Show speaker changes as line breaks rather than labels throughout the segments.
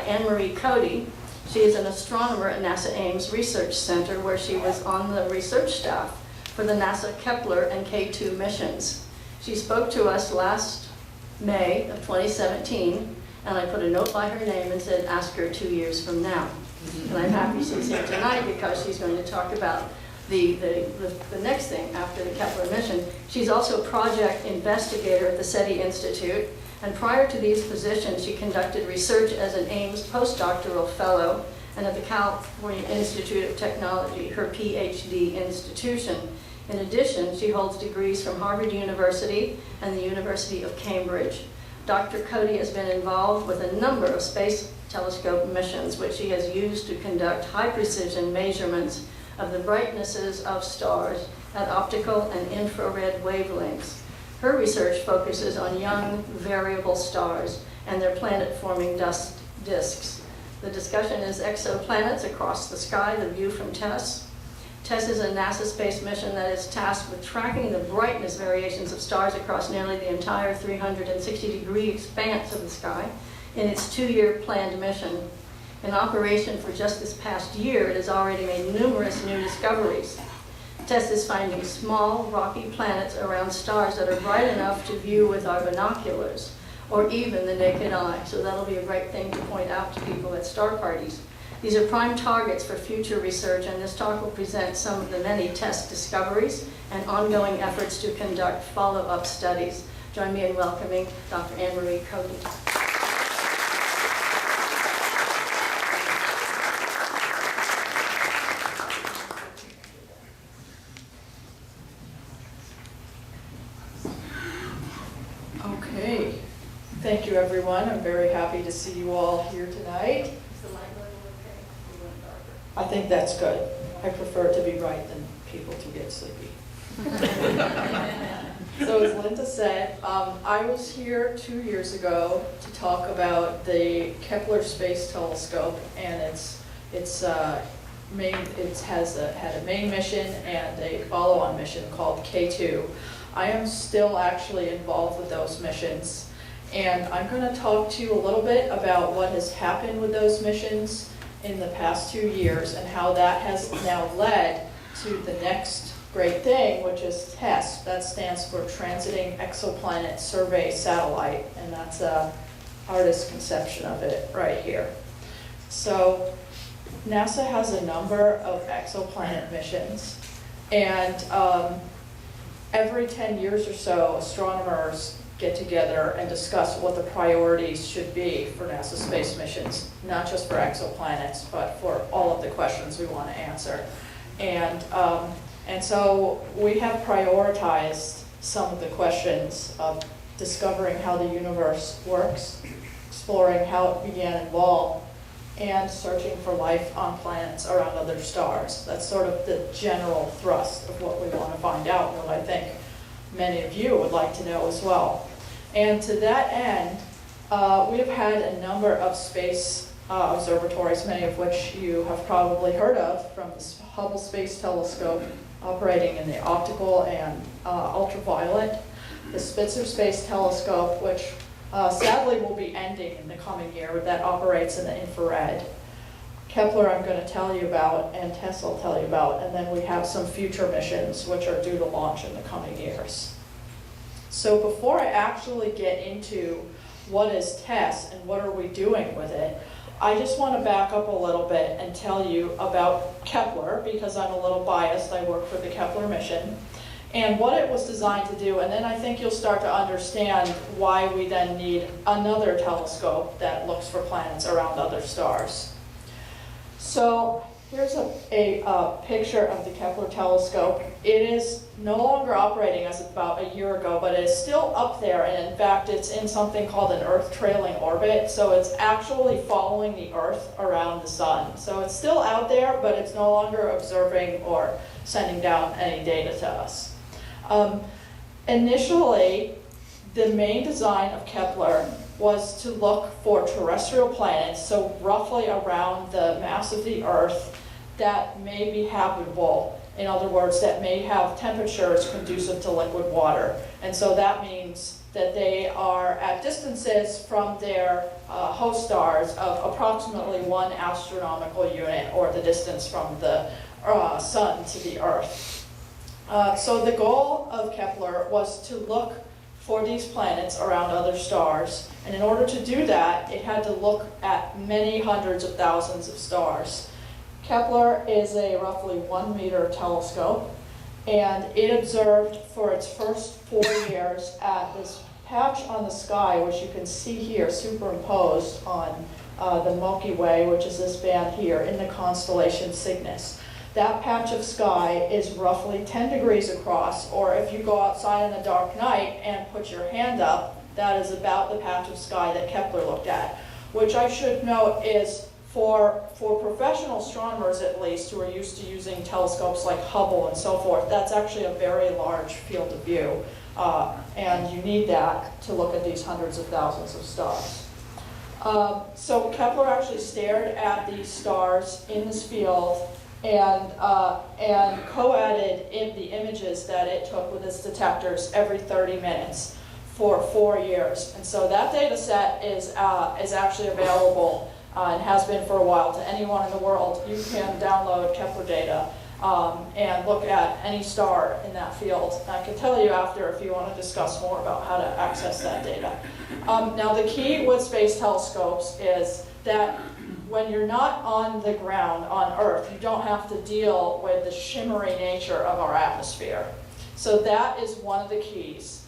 Anne-Marie Cody. She is an astronomer at NASA Ames Research Center, where she was on the research staff for the NASA Kepler and K2 missions. She spoke to us last May of 2017, and I put a note by her name and said, ask her 2 years from now. And I'm happy she's here tonight because she's going to talk about the next thing after the Kepler mission. She's also a project investigator at the SETI Insitute, and prior to these positions, she conducted research as an Ames postdoctoral fellow and at the California Institute of Technology, her PhD institution. In addition, she holds degrees from Harvard University and the University of Cambridge. Dr. Cody has been involved with a number of space telescope missions, which she has used to conduct high-precision measurements of the brightnesses of stars at optical and infrared wavelengths. Her research focuses on young variable stars and their planet-forming dust disks. The discussion is exoplanets across the sky, the view from TESS. TESS is a NASA space mission that is tasked with tracking the brightness variations of stars across nearly the entire 360-degree expanse of the sky in its 2-year planned mission. In operation for just this past year, it has already made numerous new discoveries. TESS is finding small, rocky planets around stars that are bright enough to view with our binoculars, or even the naked eye. So that'll be a great thing to point out to people at star parties. These are prime targets for future research, and this talk will present some of the many TESS discoveries and ongoing efforts to conduct follow-up studies. Join me in welcoming Dr. Anne-Marie Cody.
Okay, thank you everyone. I'm very happy to see you all here tonight.
Is the light level okay? We went darker.
I think that's good. I prefer it to be bright than people to get sleepy. So as Linda said, I was here 2 years ago to talk about the Kepler Space Telescope, and it had a main mission and a follow-on mission called K2. I am still actually involved with those missions, and I'm going to talk to you a little bit about what has happened with those missions in the past 2 years and how that has now led to the next great thing, which is TESS. That stands for Transiting Exoplanet Survey Satellite, and that's an artist's conception of it right here. So NASA has a number of exoplanet missions, and every 10 years or so, astronomers get together and discuss what the priorities should be for NASA space missions, not just for exoplanets, but for all of the questions we want to answer. And so we have prioritized some of the questions of discovering how the universe works, exploring how it began and evolved, and searching for life on planets around other stars. That's sort of the general thrust of what we want to find out, and what I think many of you would like to know as well. And to that end, we have had a number of space observatories, many of which you have probably heard of, from the Hubble Space Telescope operating in the optical and ultraviolet, the Spitzer Space Telescope, which sadly will be ending in the coming year, that operates in the infrared. Kepler I'm going to tell you about, and TESS I'll tell you about, and then we have some future missions which are due to launch in the coming years. So before I actually get into what is TESS and what are we doing with it, I just want to back up a little bit and tell you about Kepler, because I'm a little biased. I work for the Kepler mission, and what it was designed to do, and then I think you'll start to understand why we then need another telescope that looks for planets around other stars. So here's a picture of the Kepler telescope. It is no longer operating as about a year ago, but it is still up there, and in fact it's in something called an Earth trailing orbit, so it's actually following the Earth around the sun. So it's still out there, but it's no longer observing or sending down any data to us. Initially, the main design of Kepler was to look for terrestrial planets, so roughly around the mass of the Earth, that may be habitable. In other words, that may have temperatures conducive to liquid water. And so that means that they are at distances from their host stars of approximately 1 astronomical unit, or the distance from the sun to the Earth. So the goal of Kepler was to look for these planets around other stars, and in order to do that, it had to look at many hundreds of thousands of stars. Kepler is a roughly 1 meter telescope, and it observed for its first 4 years at this patch on the sky, which you can see here superimposed on the Milky Way, which is this band here, in the constellation Cygnus. That patch of sky is roughly 10 degrees across, or if you go outside in the dark night and put your hand up, that is about the patch of sky that Kepler looked at, which I should note is for professional astronomers, at least, who are used to using telescopes like Hubble and so forth, that's actually a very large field of view, and you need that to look at these hundreds of thousands of stars. So Kepler actually stared at these stars in this field and co-added in the images that it took with its detectors every 30 minutes for 4 years. And so that data set is actually available and has been for a while to anyone in the world. You can download Kepler data and look at any star in that field. And I can tell you after if you want to discuss more about how to access that data. Now the key with space telescopes is that when you're not on the ground on Earth, you don't have to deal with the shimmery nature of our atmosphere. So that is one of the keys.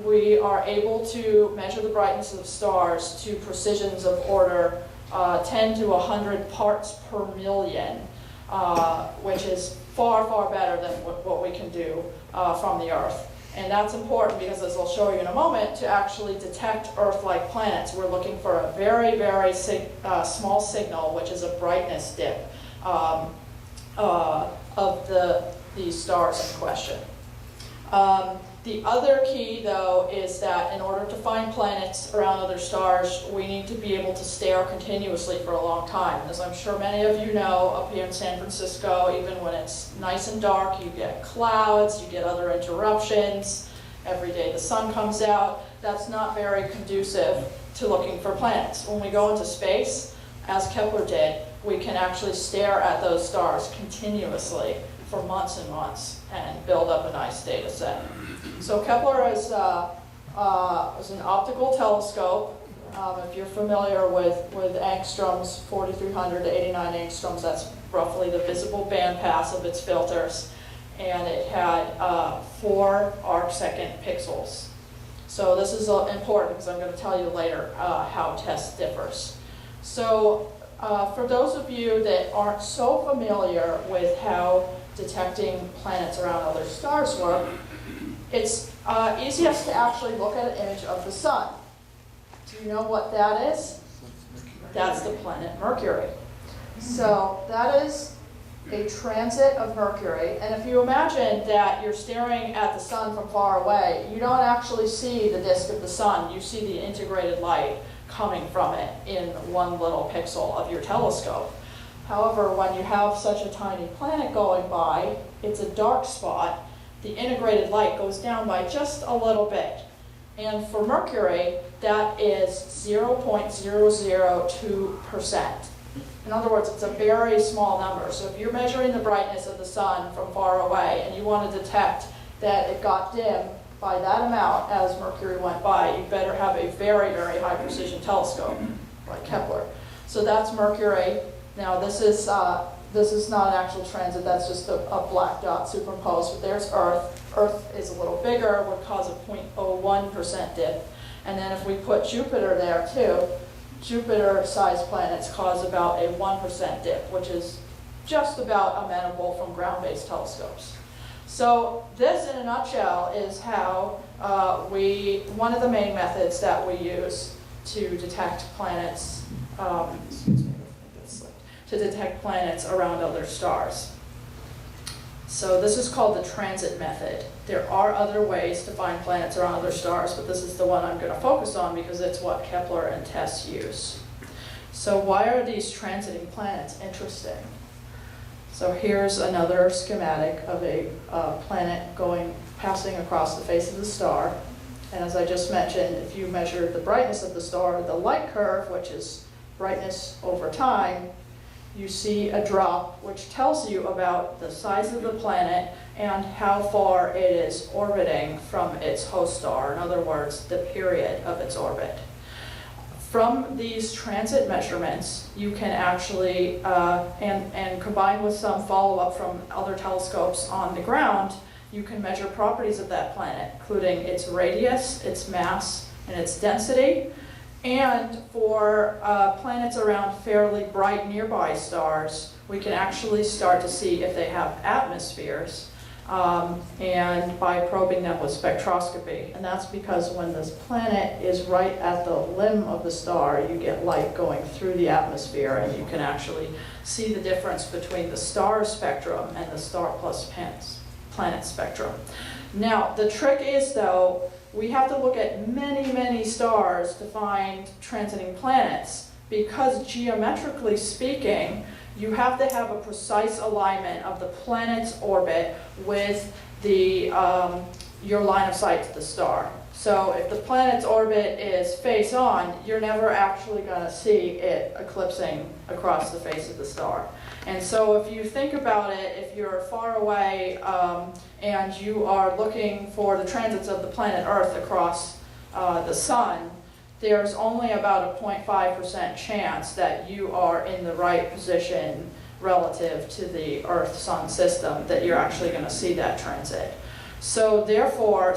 We are able to measure the brightness of stars to precisions of order 10 to 100 parts per million, which is far, far better than what we can do from the Earth. And that's important because, as I'll show you in a moment, to actually detect Earth-like planets, we're looking for a very, very small signal, which is a brightness dip of these stars in question. The other key, though, is that in order to find planets around other stars, we need to be able to stare continuously for a long time. As I'm sure many of you know, up here in San Francisco, even when it's nice and dark, you get clouds, you get other interruptions. Every day the sun comes out. That's not very conducive to looking for planets. When we go into space, as Kepler did, we can actually stare at those stars continuously for months and months and build up a nice data set. So Kepler is an optical telescope. If you're familiar with angstroms, 4,300 to 89 angstroms, that's roughly the visible bandpass of its filters. And it had 4 arcsecond pixels. So this is important because I'm going to tell you later how TESS differs. So for those of you that aren't so familiar with how detecting planets around other stars work, it's easiest to actually look at an image of the sun. Do you know what that is? That's the planet Mercury. So that is a transit of Mercury. And if you imagine that you're staring at the sun from far away, you don't actually see the disk of the sun. You see the integrated light coming from it in one little pixel of your telescope. However, when you have such a tiny planet going by, it's a dark spot. The integrated light goes down by just a little bit. And for Mercury, that is 0.002%. In other words, it's a very small number. So if you're measuring the brightness of the sun from far away and you want to detect that it got dim by that amount as Mercury went by, you better have a very, very high precision telescope like Kepler. So that's Mercury. Now this is not an actual transit, that's just a black dot superimposed, but there's Earth. Earth is a little bigger, would cause a 0.01% dip. And then if we put Jupiter there too, Jupiter-sized planets cause about a 1% dip, which is just about amenable from ground-based telescopes. So this, in a nutshell, is how one of the main methods that we use to detect planets, to detect planets around other stars. So this is called the transit method. There are other ways to find planets around other stars, but this is the one I'm going to focus on because it's what Kepler and TESS use. So why are these transiting planets interesting? So here's another schematic of a planet passing across the face of the star. And as I just mentioned, if you measure the brightness of the star, the light curve, which is brightness over time, you see a drop which tells you about the size of the planet and how far it is orbiting from its host star. In other words, the period of its orbit. From these transit measurements, you can actually, and combined with some follow-up from other telescopes on the ground, you can measure properties of that planet, including its radius, its mass, and its density. And for planets around fairly bright nearby stars, we can actually start to see if they have atmospheres, and by probing them with spectroscopy. And that's because when this planet is right at the limb of the star, you get light going through the atmosphere, and you can actually see the difference between the star spectrum and the star plus planet spectrum. Now, the trick is, though, we have to look at many, many stars to find transiting planets, because geometrically speaking, you have to have a precise alignment of the planet's orbit with the, your line of sight to the star. So if the planet's orbit is face on, you're never actually going to see it eclipsing across the face of the star. And so if you think about it, if you're far away and you are looking for the transits of the planet Earth across the sun, there's only about a 0.5% chance that you are in the right position relative to the Earth-Sun system that you're actually going to see that transit. So therefore,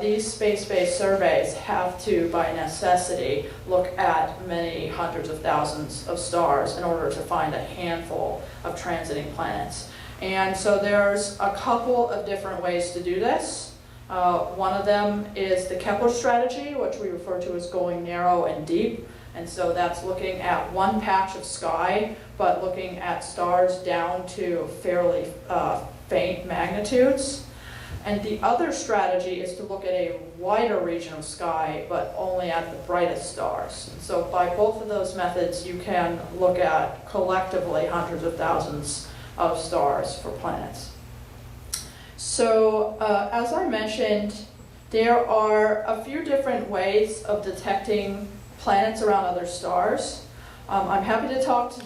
these space-based surveys have to, by necessity, look at many hundreds of thousands of stars in order to find a handful of transiting planets. And so there's a couple of different ways to do this. One of them is the Kepler strategy, which we refer to as going narrow and deep. And so that's looking at one patch of sky, but looking at stars down to fairly faint magnitudes. And the other strategy is to look at a wider region of sky, but only at the brightest stars. And so by both of those methods, you can look at collectively hundreds of thousands of stars for planets. So as I mentioned, there are a few different ways of detecting planets around other stars. I'm happy to talk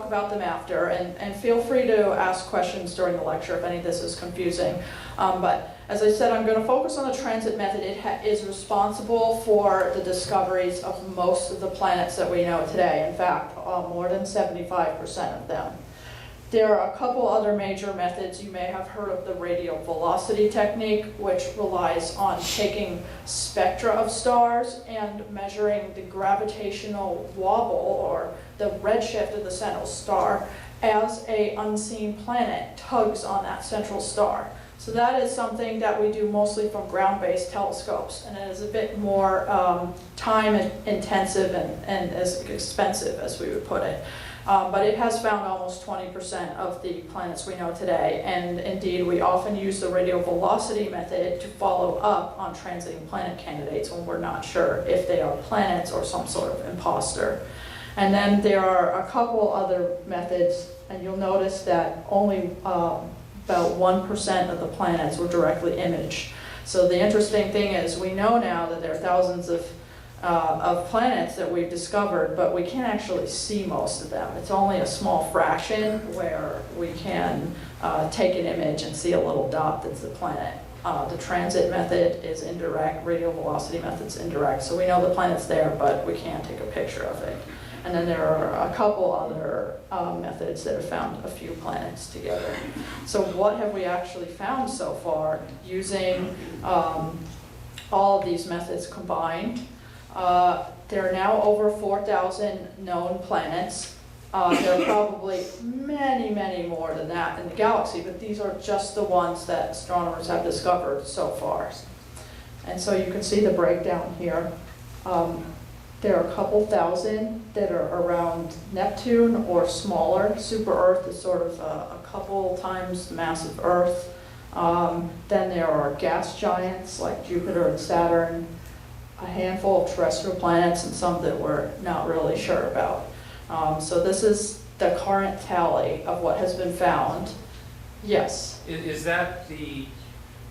about them after, and feel free to ask questions during the lecture if any of this is confusing. But as I said, I'm going to focus on the transit method. It is responsible for the discoveries of most of the planets that we know today. In fact, more than 75% of them. There are a couple other major methods. You may have heard of the radial velocity technique, which relies on taking spectra of stars and measuring the gravitational wobble, or the redshift of the central star, as an unseen planet tugs on that central star. So that is something that we do mostly from ground-based telescopes, and it is a bit more time-intensive and as expensive, as we would put it. But it has found almost 20% of the planets we know today, and indeed we often use the radial velocity method to follow up on transiting planet candidates when we're not sure if they are planets or some sort of imposter. And then there are a couple other methods, and you'll notice that only about 1% of the planets were directly imaged. So the interesting thing is, we know now that there are thousands of planets that we've discovered, but we can't actually see most of them. It's only a small fraction where we can take an image and see a little dot that's the planet. The transit method is indirect, radial velocity method's indirect, so we know the planet's there, but we can't take a picture of it. And then there are a couple other methods that have found a few planets together. So what have we actually found so far using all of these methods combined? There are now over 4,000 known planets. There are probably many, many more than that in the galaxy, but these are just the ones that astronomers have discovered so far. And so you can see the breakdown here. There are a couple thousand that are around Neptune or smaller. Super Earth is sort of a couple times the mass of Earth. Then there are gas giants like Jupiter and Saturn, a handful of terrestrial planets, and some that we're not really sure about. So this is the current tally of what has been found. Yes?
Is that the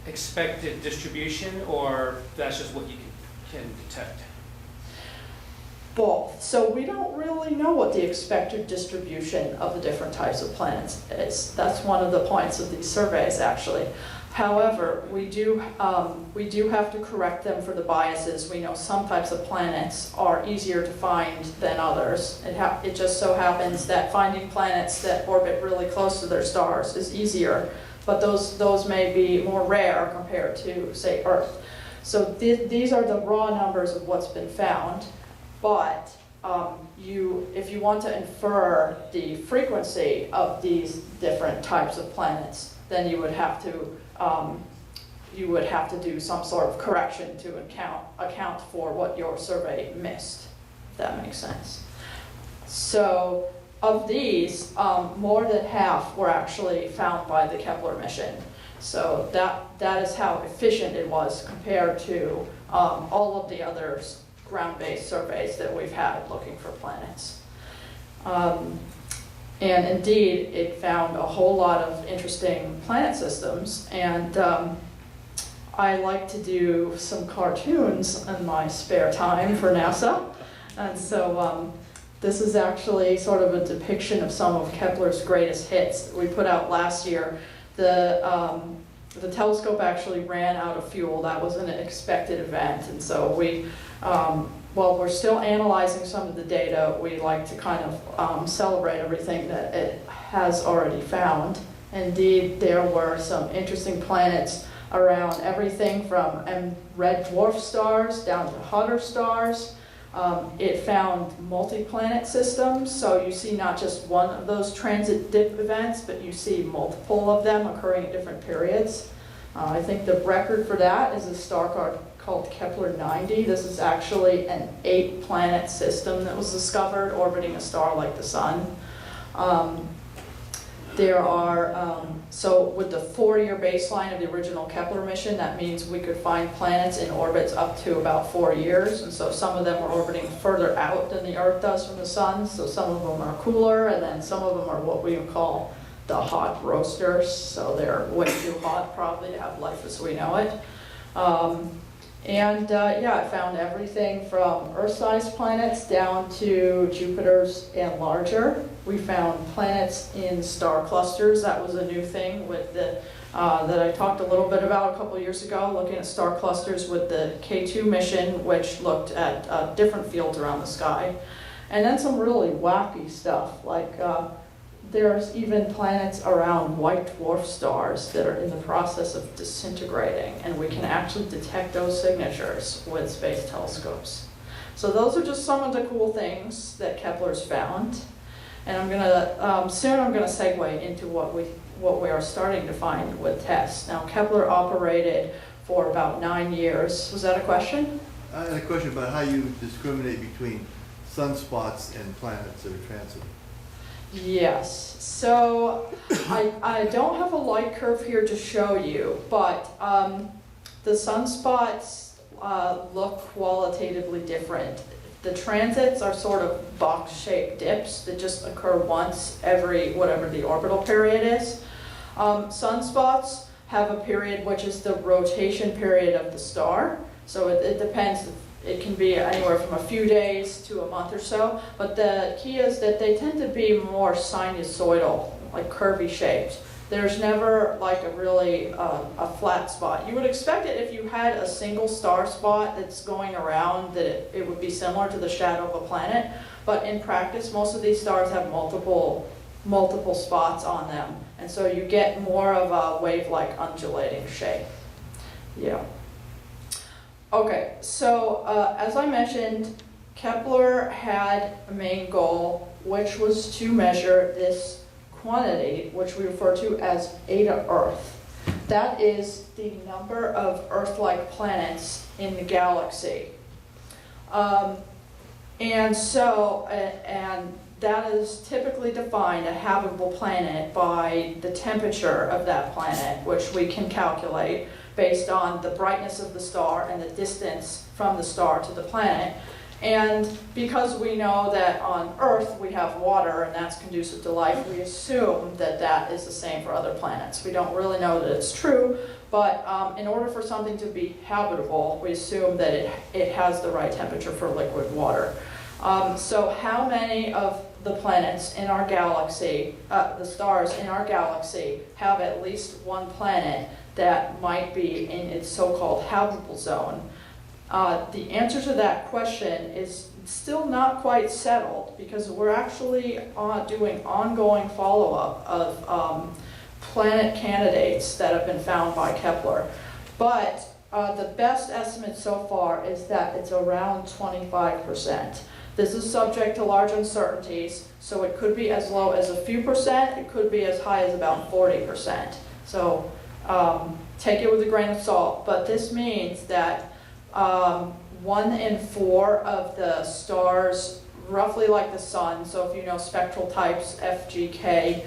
expected distribution, or that's just what you can detect?
Both. So we don't really know what the expected distribution of the different types of planets is. That's one of the points of these surveys, actually. However, we do have to correct them for the biases. We know some types of planets are easier to find than others. It just so happens that finding planets that orbit really close to their stars is easier, but those may be more rare compared to, say, Earth. So these are the raw numbers of what's been found. But if you want to infer the frequency of these different types of planets, then you would have to do some sort of correction to account for what your survey missed, if that makes sense. So of these, more than half were actually found by the Kepler mission. So that is how efficient it was compared to all of the others ground-based surveys that we've had looking for planets. And indeed, it found a whole lot of interesting planet systems, and I like to do some cartoons in my spare time for NASA, and so this is actually sort of a depiction of some of Kepler's greatest hits that we put out last year. The telescope actually ran out of fuel. That was an expected event, and so we while we're still analyzing some of the data, we like to kind of celebrate everything that it has already found. Indeed, there were some interesting planets around everything from red dwarf stars down to hotter stars. It found multi-planet systems, so you see not just one of those transit dip events, but you see multiple of them occurring at different periods. I think the record for that is a star called Kepler 90. This is actually an 8-planet system that was discovered orbiting a star like the Sun. So with the 4-year baseline of the original Kepler mission, that means we could find planets in orbits up to about 4 years, and so some of them are orbiting further out than the Earth does from the Sun, so some of them are cooler, and then some of them are what we would call the hot roasters, so they're way too hot probably to have life as we know it. I found everything from Earth-sized planets down to Jupiter's and larger. We found planets in star clusters. That was a new thing with that I talked a little bit about a couple years ago, looking at star clusters with the K2 mission, which looked at different fields around the sky. And then some really wacky stuff, like there's even planets around white dwarf stars that are in the process of disintegrating, and we can actually detect those signatures with space telescopes. So those are just some of the cool things that Kepler's found. And I'm gonna soon I'm gonna segue into what we are starting to find with TESS. Now, Kepler operated for about 9 years. Was that a question?
I had a question about how you discriminate between sunspots and planets that are transiting.
Yes, so I don't have a light curve here to show you, but the sunspots look qualitatively different. The transits are sort of box-shaped dips that just occur once every whatever the orbital period is. Sunspots have a period which is the rotation period of the star, so it depends. It can be anywhere from a few days to a month or so, but the key is that they tend to be more sinusoidal, like curvy shaped. There's never like a really a flat spot. You would expect it if you had a single star spot that's going around, that it would be similar to the shadow of a planet, but in practice most of these stars have multiple spots on them, and so you get more of a wave-like undulating shape. Yeah. Okay, so as I mentioned, Kepler had a main goal, which was to measure this quantity, which we refer to as eta Earth. That is the number of Earth-like planets in the galaxy. And that is typically defined, a habitable planet, by the temperature of that planet, which we can calculate based on the brightness of the star and the distance from the star to the planet. And because we know that on Earth we have water and that's conducive to life, we assume that that is the same for other planets. We don't really know that it's true, but in order for something to be habitable, we assume that it has the right temperature for liquid water. So how many of the planets in our galaxy, the stars in our galaxy, have at least one planet that might be in its so-called habitable zone? The answer to that question is still not quite settled, because we're actually doing ongoing follow-up of planet candidates that have been found by Kepler. But the best estimate so far is that it's around 25%. This is subject to large uncertainties, so it could be as low as a few percent, it could be as high as about 40%. So take it with a grain of salt, but this means that 1 in 4 of the stars, roughly like the sun, so if you know spectral types, F, G, K,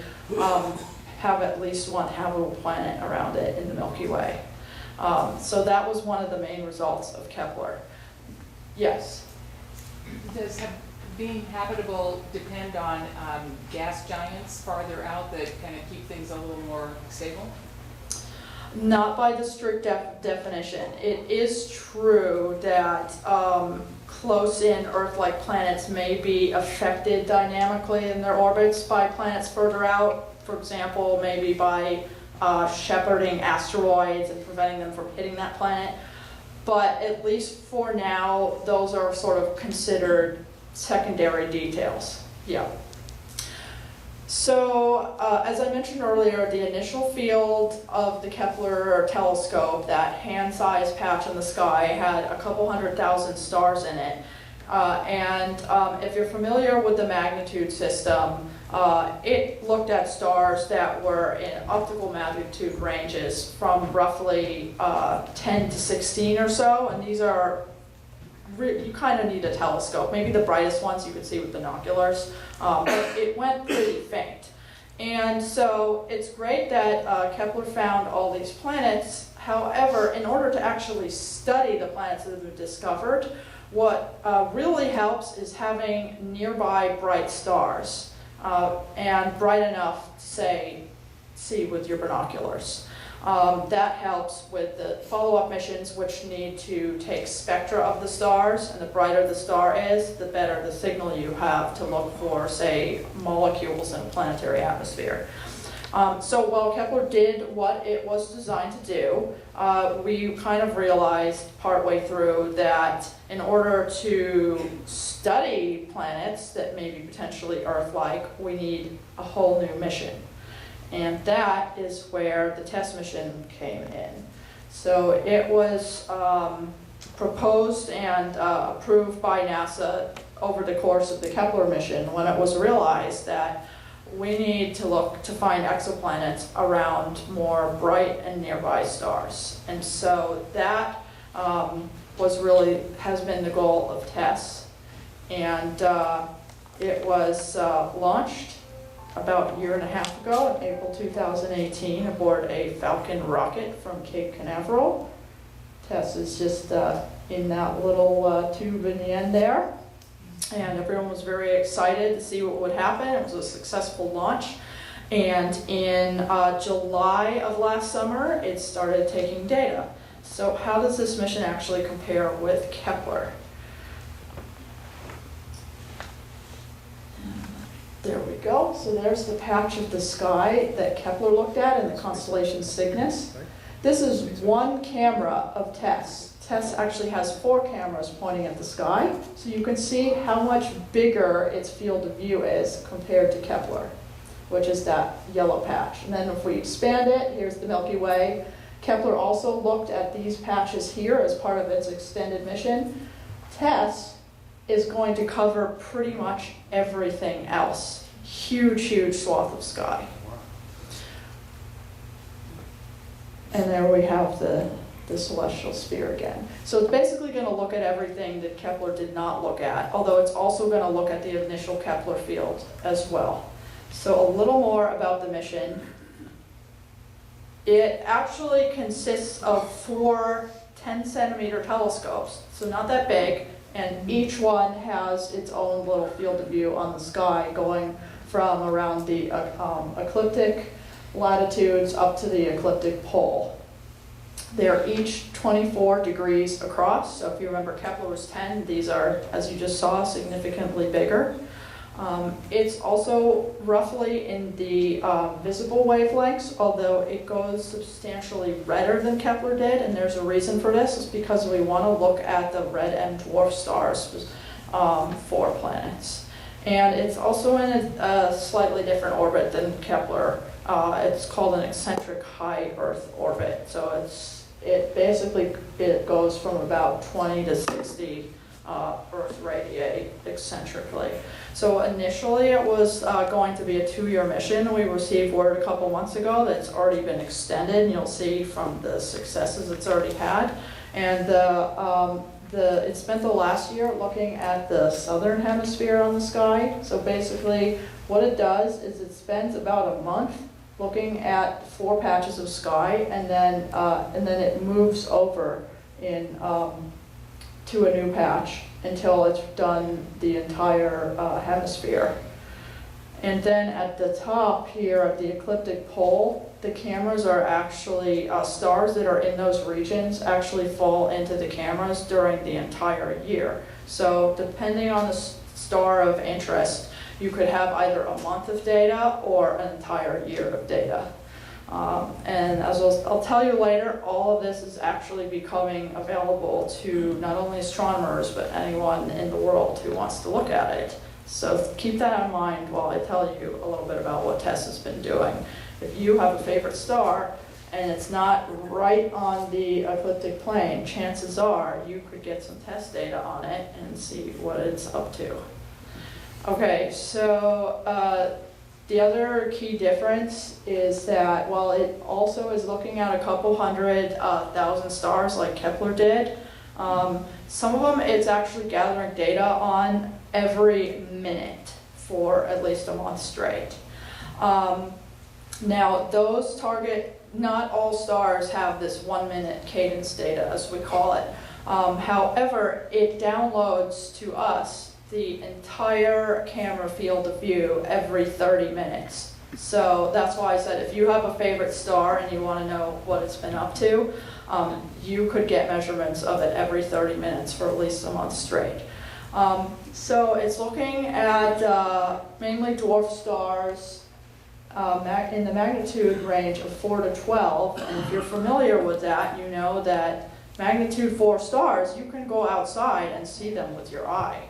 have at least one habitable planet around it in the Milky Way. So that was one of the main results of Kepler. Yes?
Does being habitable depend on gas giants farther out that kind of keep things a little more stable?
Not by the strict definition. It is true that close-in Earth-like planets may be affected dynamically in their orbits by planets further out. For example, maybe by shepherding asteroids and preventing them from hitting that planet. But at least for now, those are sort of considered secondary details. Yeah. So, as I mentioned earlier, the initial field of the Kepler telescope, that hand-sized patch in the sky, had a couple 100,000 stars in it. If you're familiar with the magnitude system, it looked at stars that were in optical magnitude ranges from roughly 10 to 16 or so, and these are, you kind of need a telescope. Maybe the brightest ones you could see with binoculars, but it went pretty faint. And so it's great that Kepler found all these planets. However, in order to actually study the planets that have been discovered, what really helps is having nearby bright stars. And bright enough to, say, see with your binoculars. That helps with the follow-up missions, which need to take spectra of the stars, and the brighter the star is, the better the signal you have to look for, say, molecules in a planetary atmosphere. So while Kepler did what it was designed to do, we kind of realized partway through that in order to study planets that may be potentially Earth-like, we need a whole new mission. And that is where the TESS mission came in. So it was proposed and approved by NASA over the course of the Kepler mission, when it was realized that we need to look to find exoplanets around more bright and nearby stars. And so that has been the goal of TESS. And it was launched about a year and a half ago, in April 2018, aboard a Falcon rocket from Cape Canaveral. TESS is just in that little tube in the end there. And everyone was very excited to see what would happen. It was a successful launch. And in July of last summer, it started taking data. So how does this mission actually compare with Kepler? There we go. So there's the patch of the sky that Kepler looked at in the constellation Cygnus. This is one camera of TESS. TESS actually has 4 cameras pointing at the sky, so you can see how much bigger its field of view is compared to Kepler, which is that yellow patch. And then if we expand it, here's the Milky Way. Kepler also looked at these patches here as part of its extended mission. TESS is going to cover pretty much everything else. Huge, huge swath of sky. And there we have the celestial sphere again. So it's basically going to look at everything that Kepler did not look at, although it's also going to look at the initial Kepler field as well. So a little more about the mission. It actually consists of 4 10-centimeter telescopes, so not that big, And each one has its own little field of view on the sky, going from around the ecliptic latitudes up to the ecliptic pole. They're each 24 degrees across, so if you remember Kepler was 10, these are, as you just saw, significantly bigger. It's also roughly in the visible wavelengths, although it goes substantially redder than Kepler did, and there's a reason for this. It's because we want to look at the red M dwarf stars for planets. And it's also in a slightly different orbit than Kepler. It's called an eccentric high Earth orbit. So it basically goes from about 20 to 60 Earth radii eccentrically. So initially it was going to be a 2-year mission. We received word a couple months ago that it's already been extended, and you'll see from the successes it's already had. And it spent the last year looking at the southern hemisphere on the sky. So basically what it does is it spends about a month looking at 4 patches of sky, and then it moves over in to a new patch until it's done the entire hemisphere. And then at the top here at the ecliptic pole, the cameras are actually, stars that are in those regions actually fall into the cameras during the entire year. So depending on the star of interest, you could have either a month of data or an entire year of data. And as I'll tell you later, all of this is actually becoming available to not only astronomers, but anyone in the world who wants to look at it. So keep that in mind while I tell you a little bit about what TESS has been doing. If you have a favorite star and it's not right on the ecliptic plane, chances are you could get some TESS data on it and see what it's up to. Okay, so the other key difference is that while it also is looking at a couple 100,000 stars like Kepler did, some of them it's actually gathering data on every minute for at least a month straight. Now those not all stars have this 1-minute cadence data, as we call it. However, it downloads to us the entire camera field of view every 30 minutes. So that's why I said if you have a favorite star and you want to know what it's been up to, you could get measurements of it every 30 minutes for at least a month straight. So it's looking at mainly dwarf stars in the magnitude range of 4 to 12. And if you're familiar with that, you know that magnitude 4 stars, you can go outside and see them with your eye.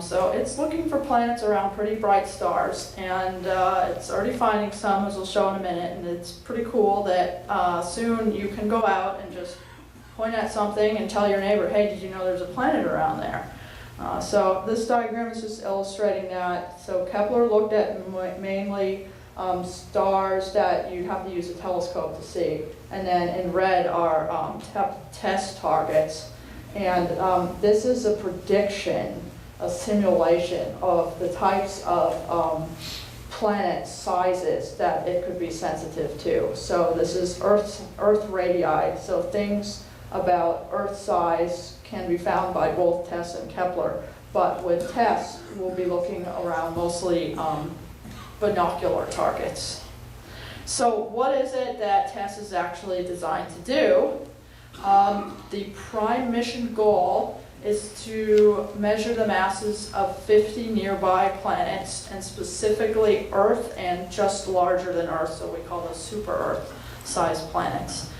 So it's looking for planets around pretty bright stars, and it's already finding some, as we'll show in a minute, and it's pretty cool that soon you can go out and just point at something and tell your neighbor, hey, did you know there's a planet around there? So this diagram is just illustrating that. So Kepler looked at mainly stars that you'd have to use a telescope to see, and then in red are TESS targets, and this is a prediction, a simulation of the types of planet sizes that it could be sensitive to. So this is Earth radii, so things about Earth size can be found by both TESS and Kepler, but with TESS we'll be looking around mostly binocular targets. So what is it that TESS is actually designed to do? The prime mission goal is to measure the masses of 50 nearby planets, and specifically Earth and just larger than Earth, so we call those super-Earth sized planets.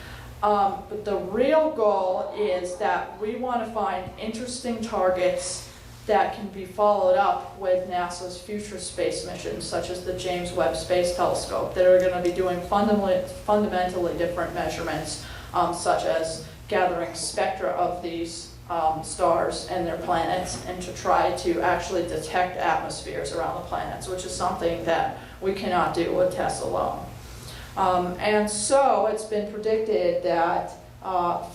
But the real goal is that we want to find interesting targets that can be followed up with NASA's future space missions, such as the James Webb Space Telescope, that are going to be doing fundamentally different measurements, such as gathering spectra of these stars and their planets, and to try to actually detect atmospheres around the planets, which is something that we cannot do with TESS alone. And so it's been predicted that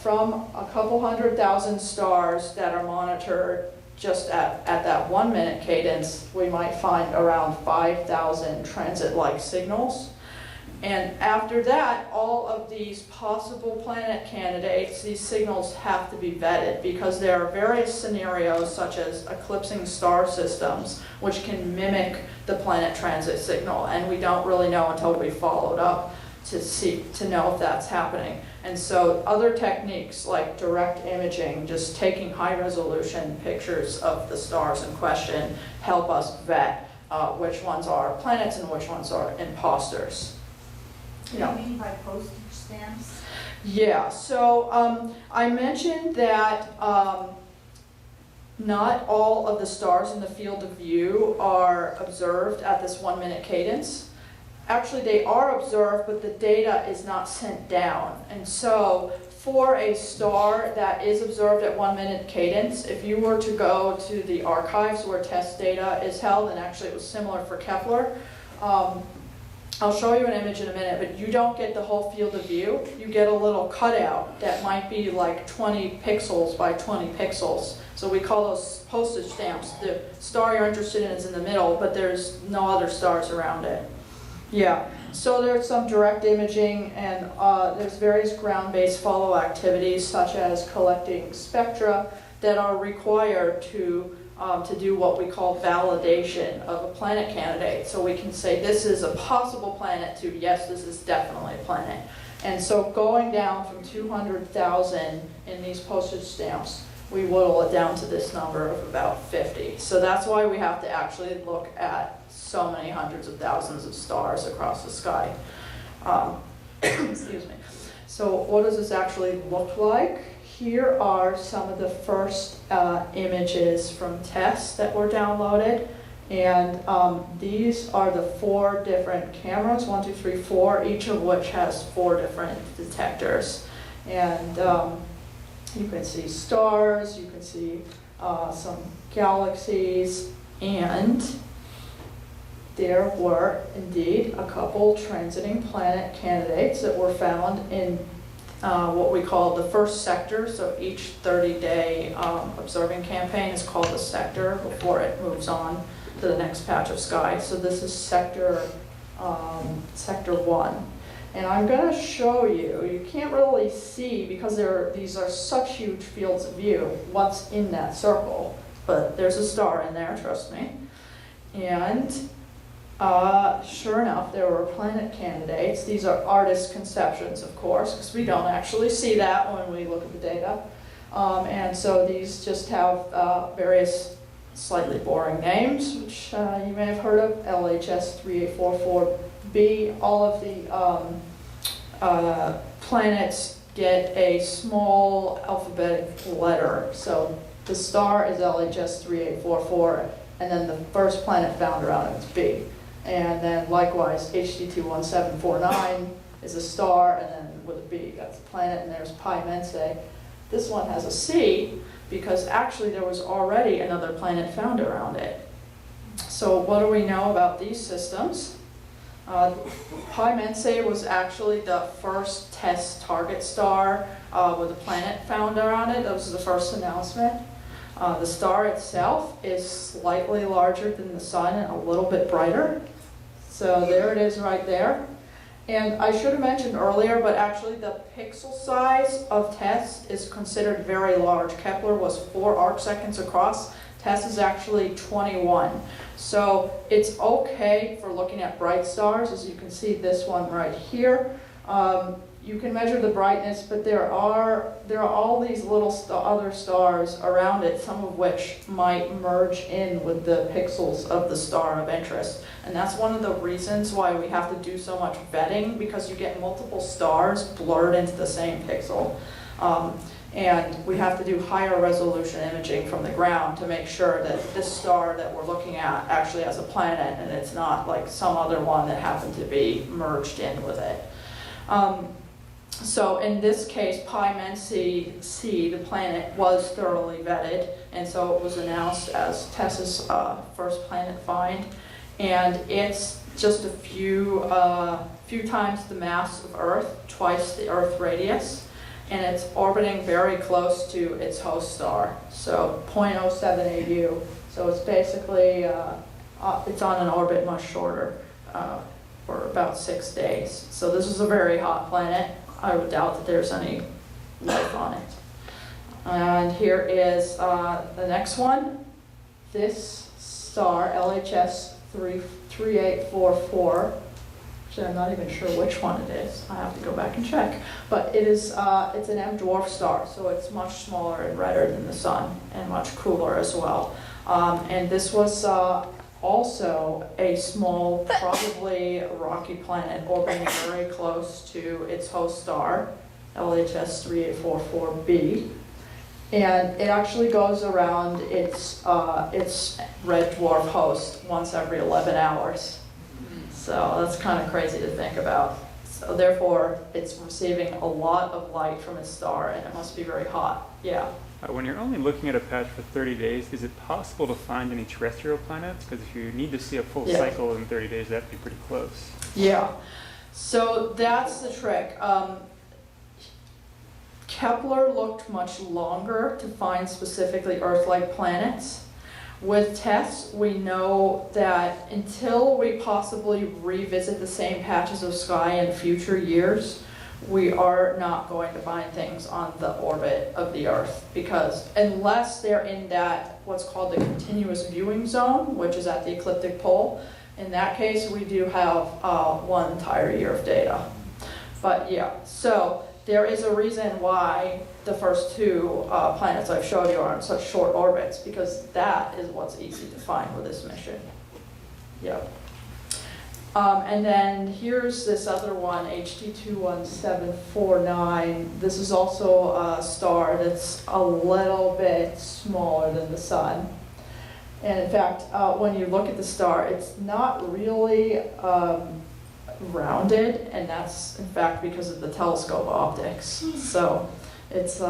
from a couple 100,000 stars that are monitored just at that 1-minute cadence, we might find around 5,000 transit-like signals. And after that, all of these possible planet candidates, these signals have to be vetted because there are various scenarios such as eclipsing star systems which can mimic the planet transit signal, and we don't really know until we followed up to know if that's happening. And so other techniques like direct imaging, just taking high resolution pictures of the stars in question, help us vet which ones are planets and which ones are imposters.
What do you mean by postage stamps?
Yeah, so I mentioned that not all of the stars in the field of view are observed at this 1 minute cadence. Actually, they are observed, but the data is not sent down. And so for a star that is observed at 1 minute cadence, if you were to go to the archives where TESS data is held, and actually it was similar for Kepler, I'll show you an image in a minute, but you don't get the whole field of view. You get a little cutout that might be like 20 pixels by 20 pixels. So we call those postage stamps. The star you're interested in is in the middle, but there's no other stars around it. Yeah, so there's some direct imaging, and there's various ground-based follow activities such as collecting spectra that are required to do what we call validation of a planet candidate. So we can say this is a possible planet to yes, this is definitely a planet. And so going down from 200,000 in these postage stamps, we whittle it down to this number of about 50. So that's why we have to actually look at so many hundreds of thousands of stars across the sky. Excuse me. So what does this actually look like? Here are some of the first images from TESS that were downloaded. And these are the 4 different cameras, 1, 2, 3, 4, each of which has 4 different detectors. And you can see stars, you can see some galaxies, and there were indeed a couple transiting planet candidates that were found in what we call the first sector. So each 30-day observing campaign is called a sector before it moves on to the next patch of sky. So this is sector 1. And I'm going to show you, you can't really see because these are such huge fields of view, what's in that circle. But there's a star in there, trust me. And sure enough, there were planet candidates. These are artist conceptions, of course, because we don't actually see that when we look at the data. And so these just have various slightly boring names, which you may have heard of, LHS 3844b. All of the planets get a small alphabetic letter. So the star is LHS 3844, and then the first planet found around it is B. And then likewise, HD 21749 is a star, and then with a B, that's a planet, and there's Pimen Sayer. This one has a C because actually there was already another planet found around it. So what do we know about these systems? Pimen Sayer was actually the first TESS target star with a planet found around it. That was the first announcement. The star itself is slightly larger than the sun and a little bit brighter. So there it is right there. And I should have mentioned earlier, but actually the pixel size of TESS is considered very large. Kepler was 4 arcseconds across. TESS is actually 21. So it's okay for looking at bright stars, as you can see this one right here. You can measure the brightness, but there are all these little other stars around it, some of which might merge in with the pixels of the star of interest. And that's one of the reasons why we have to do so much vetting, because you get multiple stars blurred into the same pixel. And we have to do higher resolution imaging from the ground to make sure that this star that we're looking at actually has a planet, and it's not like some other one that happened to be merged in with it. So in this case, Pimen Sayer, the planet, was thoroughly vetted, and so it was announced as TESS's first planet find. And it's just a few times the mass of Earth, twice the Earth radius, and it's orbiting very close to its host star, so 0.07 AU. So it's basically, it's on an orbit much shorter for about 6 days. So this is a very hot planet. I would doubt that there's any life on it. And here is the next one. This star, LHS 3844, actually I'm not even sure which one it is. I have to go back and check. But it is, it's an M dwarf star, so it's much smaller and redder than the sun and much cooler as well. And this was also a small, probably rocky planet orbiting very close to its host star, LHS 3844b. And it actually goes around its red dwarf host once every 11 hours. So that's kind of crazy to think about. So therefore, it's receiving a lot of light from its star, and it must be very hot. Yeah.
When you're only looking at a patch for 30 days, is it possible to find any terrestrial planets? Because if you need to see a full
Yeah.
cycle in 30 days, that'd be pretty close.
Yeah. So that's the trick. Kepler looked much longer to find specifically Earth-like planets. With TESS, we know that until we possibly revisit the same patches of sky in future years, we are not going to find things on the orbit of the Earth, because unless they're in that what's called the continuous viewing zone, which is at the ecliptic pole, in that case we do have 1 entire year of data. But yeah, so there is a reason why the first 2 planets I've showed you are on such short orbits, because that is what's easy to find with this mission. Yep. And then here's this other one, HT21749. This is also a star that's a little bit smaller than the sun. And in fact, when you look at the star, it's not really rounded, and that's in fact because of the telescope optics. So it's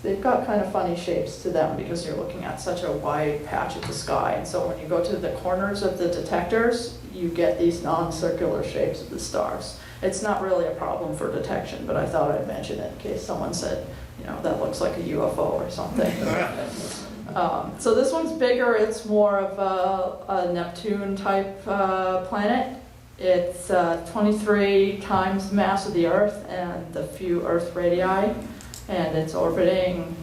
they've got kind of funny shapes to them because you're looking at such a wide patch of the sky. And so when you go to the corners of the detectors, you get these non-circular shapes of the stars. It's not really a problem for detection, but I thought I'd mention it in case someone said, you know, that looks like a UFO or something. So this one's bigger. It's more of a Neptune type planet. It's 23 times the mass of the Earth and a few Earth radii, and it's orbiting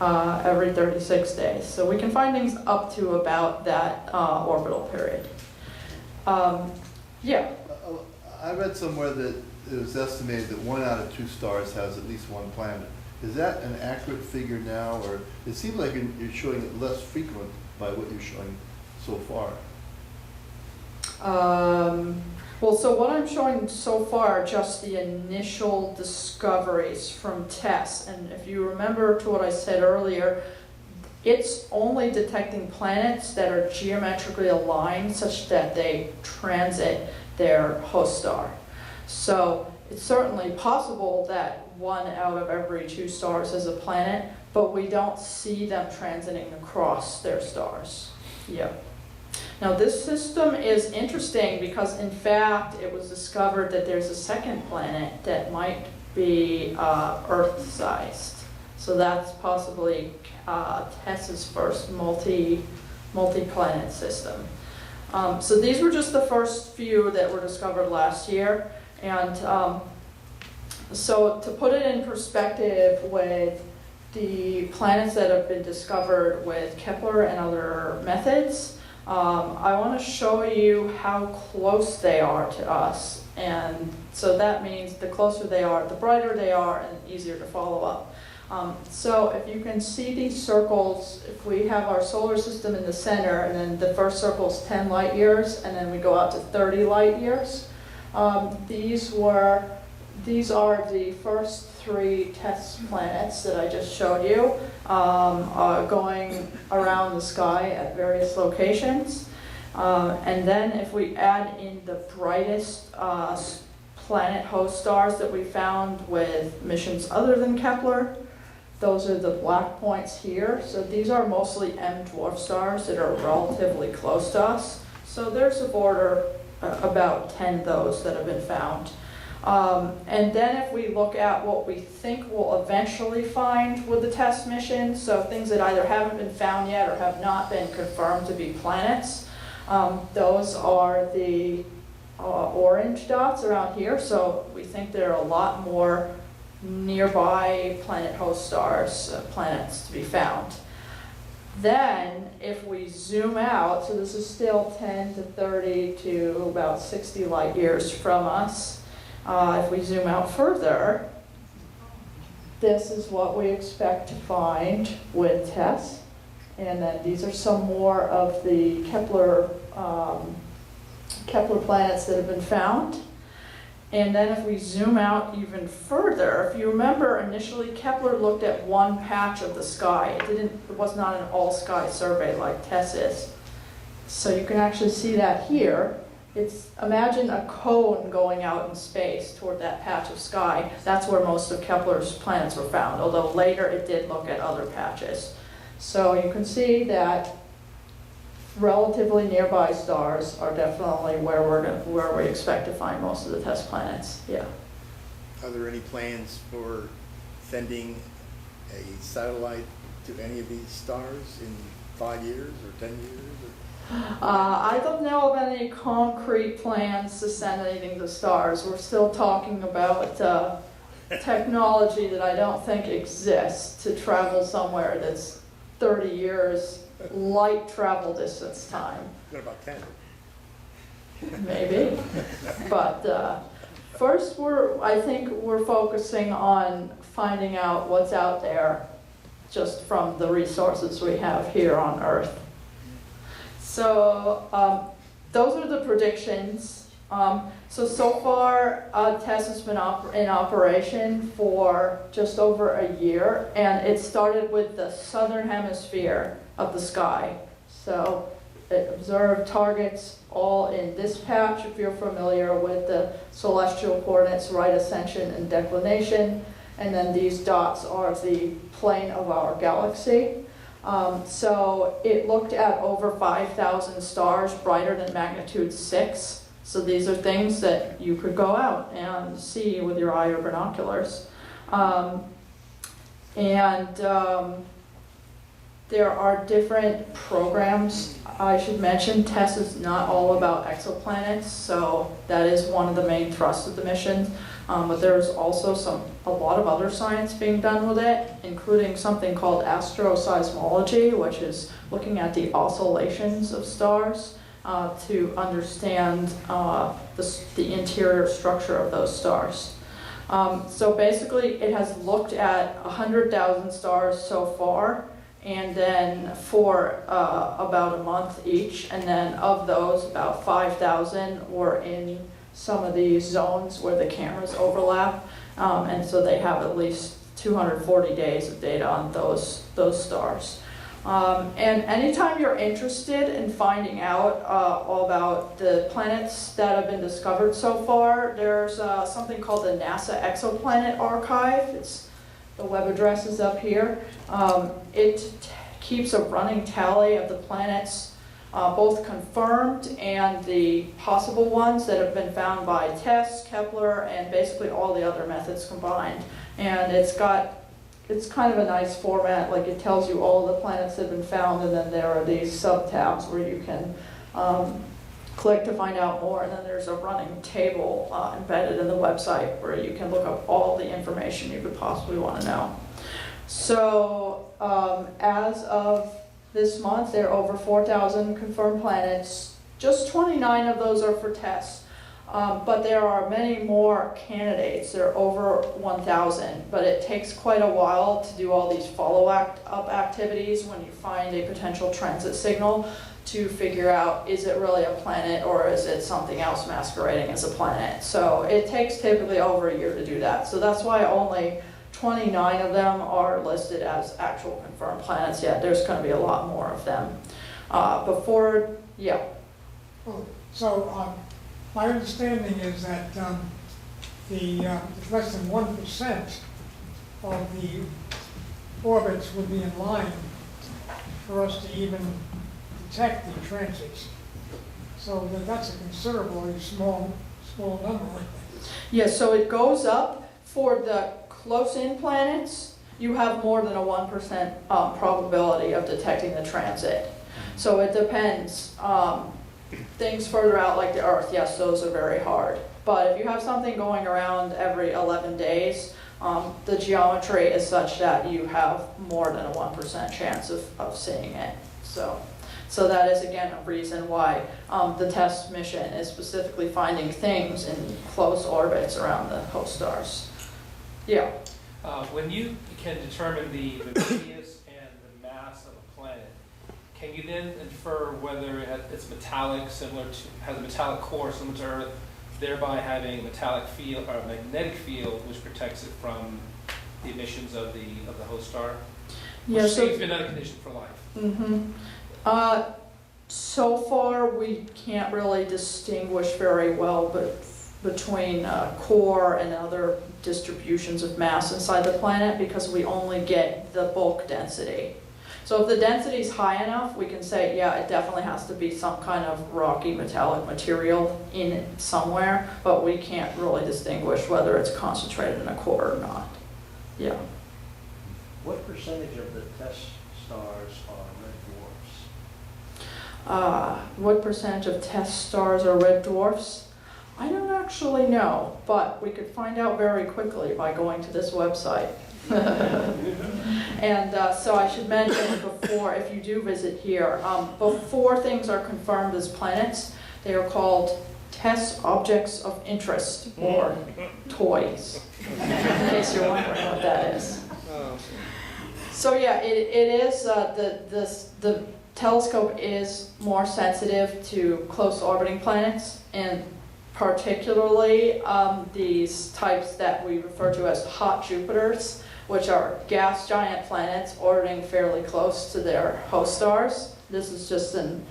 every 36 days. So we can find things up to about that orbital period. Yeah.
I read somewhere that it was estimated that 1 out of 2 stars has at least 1 planet. Is that an accurate figure now, or it seems like you're showing it less frequent by what you're showing so far?
Well, so what I'm showing so far are just the initial discoveries from TESS. And if you remember to what I said earlier, it's only detecting planets that are geometrically aligned such that they transit their host star. So it's certainly possible that 1 out of every 2 stars is a planet, but we don't see them transiting across their stars. Yeah. Now this system is interesting because in fact it was discovered that there's a second planet that might be Earth-sized. So that's possibly TESS's first multi-planet system. So these were just the first few that were discovered last year. And so to put it in perspective with the planets that have been discovered with Kepler and other methods, I want to show you how close they are to us. And so that means the closer they are, the brighter they are, and easier to follow up. So if you can see these circles, if we have our solar system in the center, and then the first circle is 10 light years, and then we go out to 30 light years, these are the first 3 TESS planets that I just showed you, going around the sky at various locations. And then if we add in the brightest planet host stars that we found with missions other than Kepler, those are the black points here. So these are mostly M dwarf stars that are relatively close to us. So there's a border, about 10 of those that have been found. And then if we look at what we think we'll eventually find with the TESS mission, so things that either haven't been found yet or have not been confirmed to be planets, those are the orange dots around here, so we think there are a lot more nearby planet host stars, planets to be found. Then, if we zoom out, so this is still 10 to 30 to about 60 light years from us. If we zoom out further, this is what we expect to find with TESS. And then these are some more of the Kepler planets that have been found. And then if we zoom out even further, if you remember initially Kepler looked at one patch of the sky. It was not an all-sky survey like TESS is. So you can actually see that here. Imagine a cone going out in space toward that patch of sky. That's where most of Kepler's planets were found, although later it did look at other patches. So you can see that relatively nearby stars are definitely where we expect to find most of the TESS planets. Yeah.
Are there any plans for sending a satellite to any of these stars in 5 years or 10 years?
I don't know of any concrete plans to send anything to stars. We're still talking about technology that I don't think exists to travel somewhere that's 30 years light travel distance time.
What about 10?
Maybe. But first, I think we're focusing on finding out what's out there just from the resources we have here on Earth. So those are the predictions. So far, TESS has been in operation for just over a year, and it started with the southern hemisphere of the sky. So it observed targets all in this patch, if you're familiar with the celestial coordinates, right ascension and declination, and then these dots are the plane of our galaxy. So it looked at over 5,000 stars brighter than magnitude 6. So these are things that you could go out and see with your eye or binoculars. There are different programs. I should mention TESS is not all about exoplanets, so that is one of the main thrusts of the mission. But there's also a lot of other science being done with it, including something called astroseismology, which is looking at the oscillations of stars to understand the interior structure of those stars. So basically, it has looked at 100,000 stars so far, and then for about a month each, and then of those, about 5,000 were in some of these zones where the cameras overlap, and so they have at least 240 days of data on those stars. And anytime you're interested in finding out all about the planets that have been discovered so far, there's something called the NASA Exoplanet Archive. The web address is up here. It keeps a running tally of the planets, both confirmed and the possible ones that have been found by TESS, Kepler, and basically all the other methods combined. And it's kind of a nice format, like it tells you all the planets that have been found, and then there are these sub-tabs where you can click to find out more, and then there's a running table embedded in the website where you can look up all the information you could possibly want to know. So as of this month, there are over 4,000 confirmed planets. Just 29 of those are for TESS. But there are many more candidates. There are over 1,000, but it takes quite a while to do all these follow-up activities when you find a potential transit signal to figure out, is it really a planet or is it something else masquerading as a planet? So it takes typically over a year to do that. So that's why only 29 of them are listed as actual confirmed planets yet. There's going to be a lot more of them.
My understanding is that it's less than 1% of the orbits would be in line for us to even detect the transits. So that's a considerably small number.
Yeah, so it goes up for the close-in planets. You have more than a 1% probability of detecting the transit. So it depends. things further out like the Earth, yes, those are very hard. But if you have something going around every 11 days, the geometry is such that you have more than a 1% chance of seeing it. So that is, again, a reason why the TESS mission is specifically finding things in close orbits around the host stars. Yeah.
When you can determine the radius and the mass of a planet, can you then infer whether it's metallic, has a metallic core similar to Earth, thereby having a metallic field or a magnetic field which protects it from the emissions of the host star?
Yeah,
Which
so,
seems to be another condition for life.
mm-hmm. So far, we can't really distinguish very well between core and other distributions of mass inside the planet because we only get the bulk density. So if the density is high enough, we can say, yeah, it definitely has to be some kind of rocky metallic material in it somewhere, but we can't really distinguish whether it's concentrated in a core or not. Yeah.
What percentage of the TESS stars are red dwarfs?
What percentage of TESS stars are red dwarfs? I don't actually know, but we could find out very quickly by going to this website. And so I should mention before, if you do visit here, before things are confirmed as planets, they are called TESS objects of interest, or TOYs, in case you're wondering what that is. So yeah, it is, the telescope is more sensitive to close orbiting planets, and particularly these types that we refer to as hot Jupiters, which are gas giant planets orbiting fairly close to their host stars. This is just an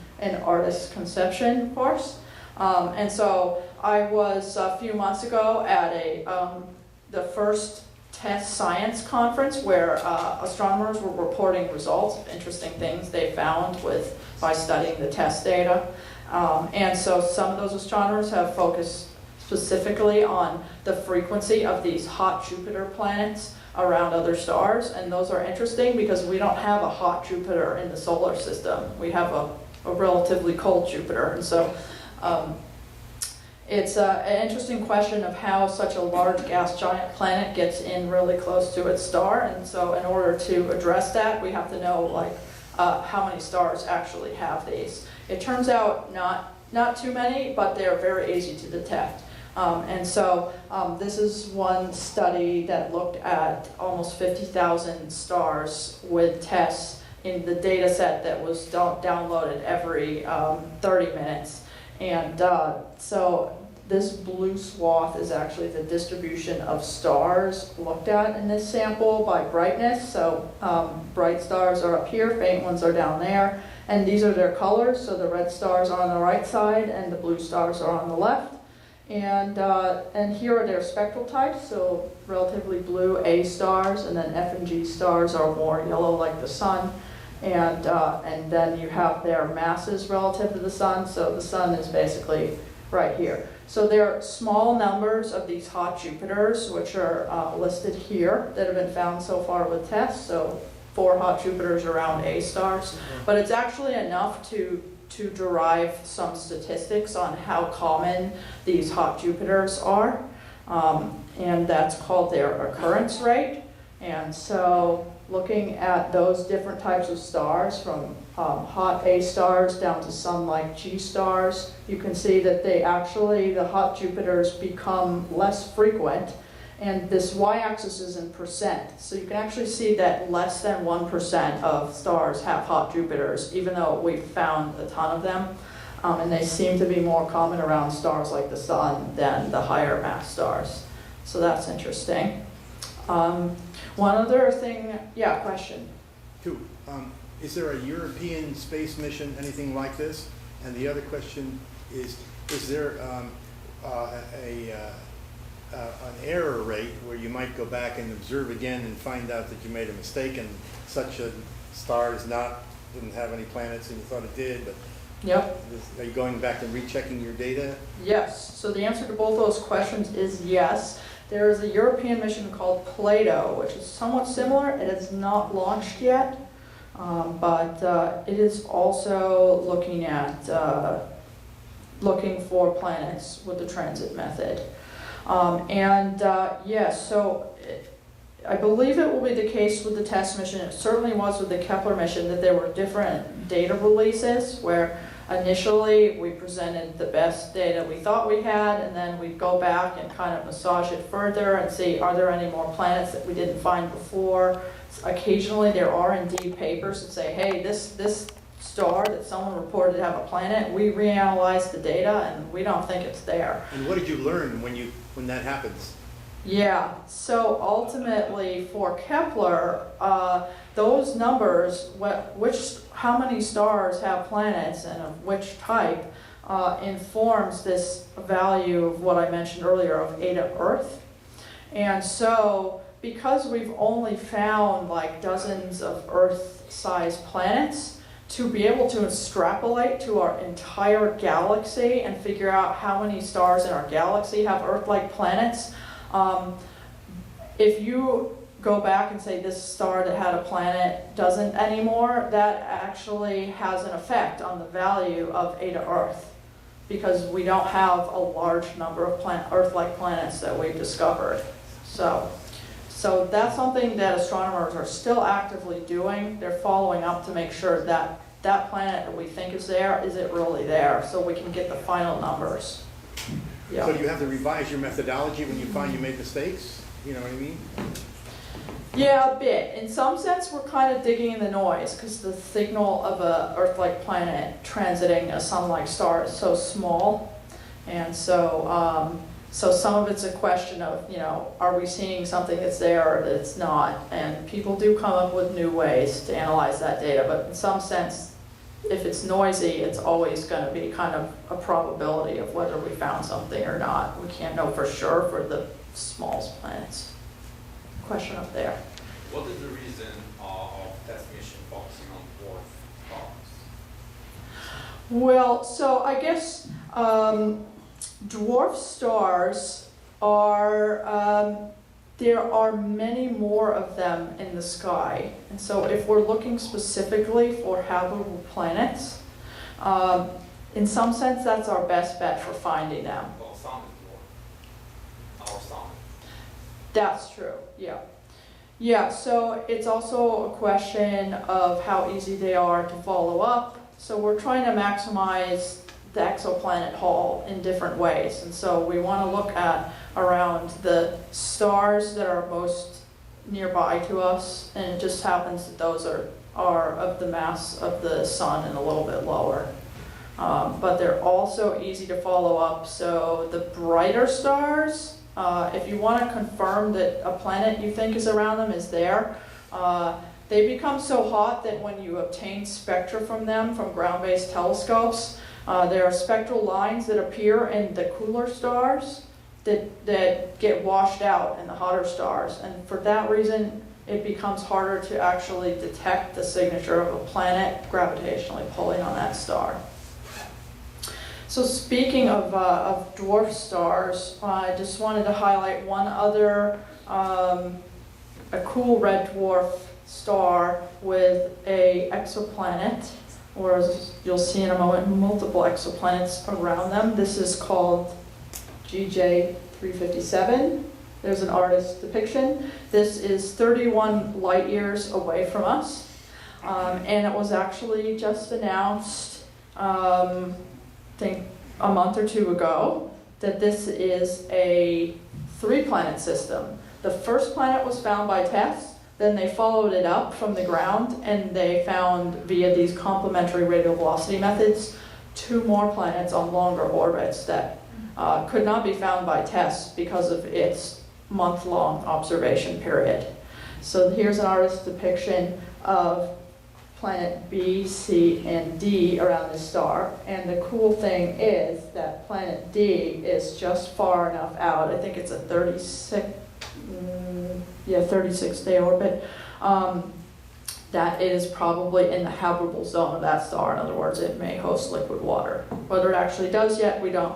artist's conception, of course. And so I was a few months ago at the first TESS science conference where astronomers were reporting results of interesting things they found by studying the TESS data. And so some of those astronomers have focused specifically on the frequency of these hot Jupiter planets around other stars, and those are interesting because we don't have a hot Jupiter in the solar system. We have a relatively cold Jupiter, and so it's an interesting question of how such a large gas giant planet gets in really close to its star, and so in order to address that, we have to know how many stars actually have these. It turns out not too many, but they're very easy to detect. And so this is one study that looked at almost 50,000 stars with TESS in the data set that was downloaded every 30 minutes. And so this blue swath is actually the distribution of stars looked at in this sample by brightness. So bright stars are up here, faint ones are down there. And these are their colors. So the red stars are on the right side and the blue stars are on the left. And here are their spectral types, so relatively blue A stars, and then F and G stars are more yellow like the sun. And then you have their masses relative to the sun, so the sun is basically right here. So there are small numbers of these hot Jupiters, which are listed here, that have been found so far with TESS, so 4 hot Jupiters around A stars. But it's actually enough to derive some statistics on how common these hot Jupiters are, and that's called their occurrence rate. And so looking at those different types of stars, from hot A stars down to sun-like G stars, you can see that the hot Jupiters become less frequent, and this y-axis is in percent. So you can actually see that less than 1% of stars have hot Jupiters, even though we've found a ton of them. And they seem to be more common around stars like the sun than the higher mass stars. So that's interesting. One other thing, yeah, question?
Two, is there a European space mission, anything like this? And the other question is there an error rate where you might go back and observe again and find out that you made a mistake and such a star didn't have any planets and you thought it did, but
Yep.
Are you going back and rechecking your data?
Yes. So the answer to both those questions is yes. There is a European mission called Plato, which is somewhat similar. It is not launched yet, but it is also looking at looking for planets with the transit method. Yes, so I believe it will be the case with the TESS mission. It certainly was with the Kepler mission that there were different data releases where initially we presented the best data we thought we had, and then we'd go back and kind of massage it further and see, are there any more planets that we didn't find before? Occasionally there are indeed papers that say, hey, this star that someone reported to have a planet, we reanalyzed the data and we don't think it's there.
And what did you learn when that happens?
Yeah, so ultimately for Kepler, those numbers, how many stars have planets and of which type, informs this value of what I mentioned earlier of eta Earth. And so because we've only found like dozens of Earth-sized planets, to be able to extrapolate to our entire galaxy and figure out how many stars in our galaxy have Earth-like planets, if you go back and say this star that had a planet doesn't anymore, that actually has an effect on the value of eta Earth, because we don't have a large number of Earth-like planets that we've discovered. So that's something that astronomers are still actively doing. They're following up to make sure that that planet that we think is there, is it really there, so we can get the final numbers. Yeah.
So do you have to revise your methodology when you find you made mistakes? You know what I mean?
Yeah, a bit. In some sense, we're kind of digging in the noise because the signal of a Earth-like planet transiting a sun-like star is so small. And so, so some of it's a question of, are we seeing something that's there or that's not? And people do come up with new ways to analyze that data, but in some sense, if it's noisy, it's always going to be kind of a probability of whether we found something or not. We can't know for sure for the smallest planets. Question up there.
What is the reason of TESS mission focusing on dwarf stars?
Well, so I guess dwarf stars are, there are many more of them in the sky. And so if we're looking specifically for habitable planets, in some sense that's our best bet for finding them.
Well, sun is dwarf. Our sun.
That's true, yeah. Yeah, so it's also a question of how easy they are to follow up. So we're trying to maximize the exoplanet haul in different ways. And so we want to look at around the stars that are most nearby to us, and it just happens that those are of the mass of the sun and a little bit lower. But they're also easy to follow up. So the brighter stars, if you want to confirm that a planet you think is around them is there, they become so hot that when you obtain spectra from them from ground-based telescopes, there are spectral lines that appear in the cooler stars that get washed out in the hotter stars. And for that reason, it becomes harder to actually detect the signature of a planet gravitationally pulling on that star. So speaking of dwarf stars, I just wanted to highlight one other, a cool red dwarf star with a exoplanet, or as you'll see in a moment, multiple exoplanets around them. This is called GJ 357. There's an artist's depiction. This is 31 light years away from us, and it was actually just announced, I think a month or two ago, that this is a 3-planet system. The first planet was found by TESS, then they followed it up from the ground, and they found via these complementary radial velocity methods 2 more planets on longer orbits that could not be found by TESS because of its month-long observation period. So here's an artist's depiction of planet B, C, and D around this star. And the cool thing is that planet D is just far enough out. I think it's a 36-day orbit. That it is probably in the habitable zone of that star. In other words, it may host liquid water. Whether it actually does yet, we don't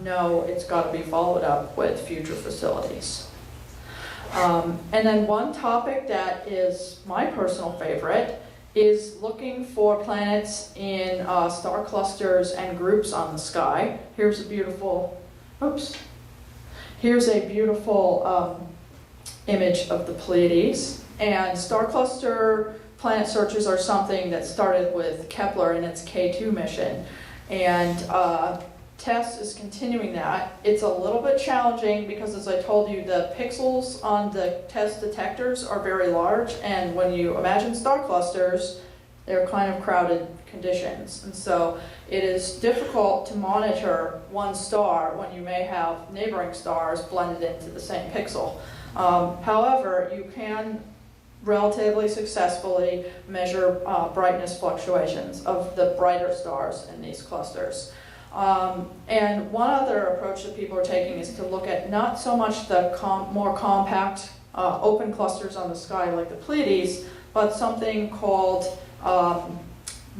know. It's got to be followed up with future facilities. And then one topic that is my personal favorite is looking for planets in star clusters and groups on the sky. Here's a beautiful, image of the Pleiades. And star cluster planet searches are something that started with Kepler and its K2 mission. And TESS is continuing that. It's a little bit challenging because, as I told you, the pixels on the TESS detectors are very large, and when you imagine star clusters, they're kind of crowded conditions. And so it is difficult to monitor one star when you may have neighboring stars blended into the same pixel. However, you can relatively successfully measure brightness fluctuations of the brighter stars in these clusters. And one other approach that people are taking is to look at not so much the more compact open clusters on the sky like the Pleiades, but something called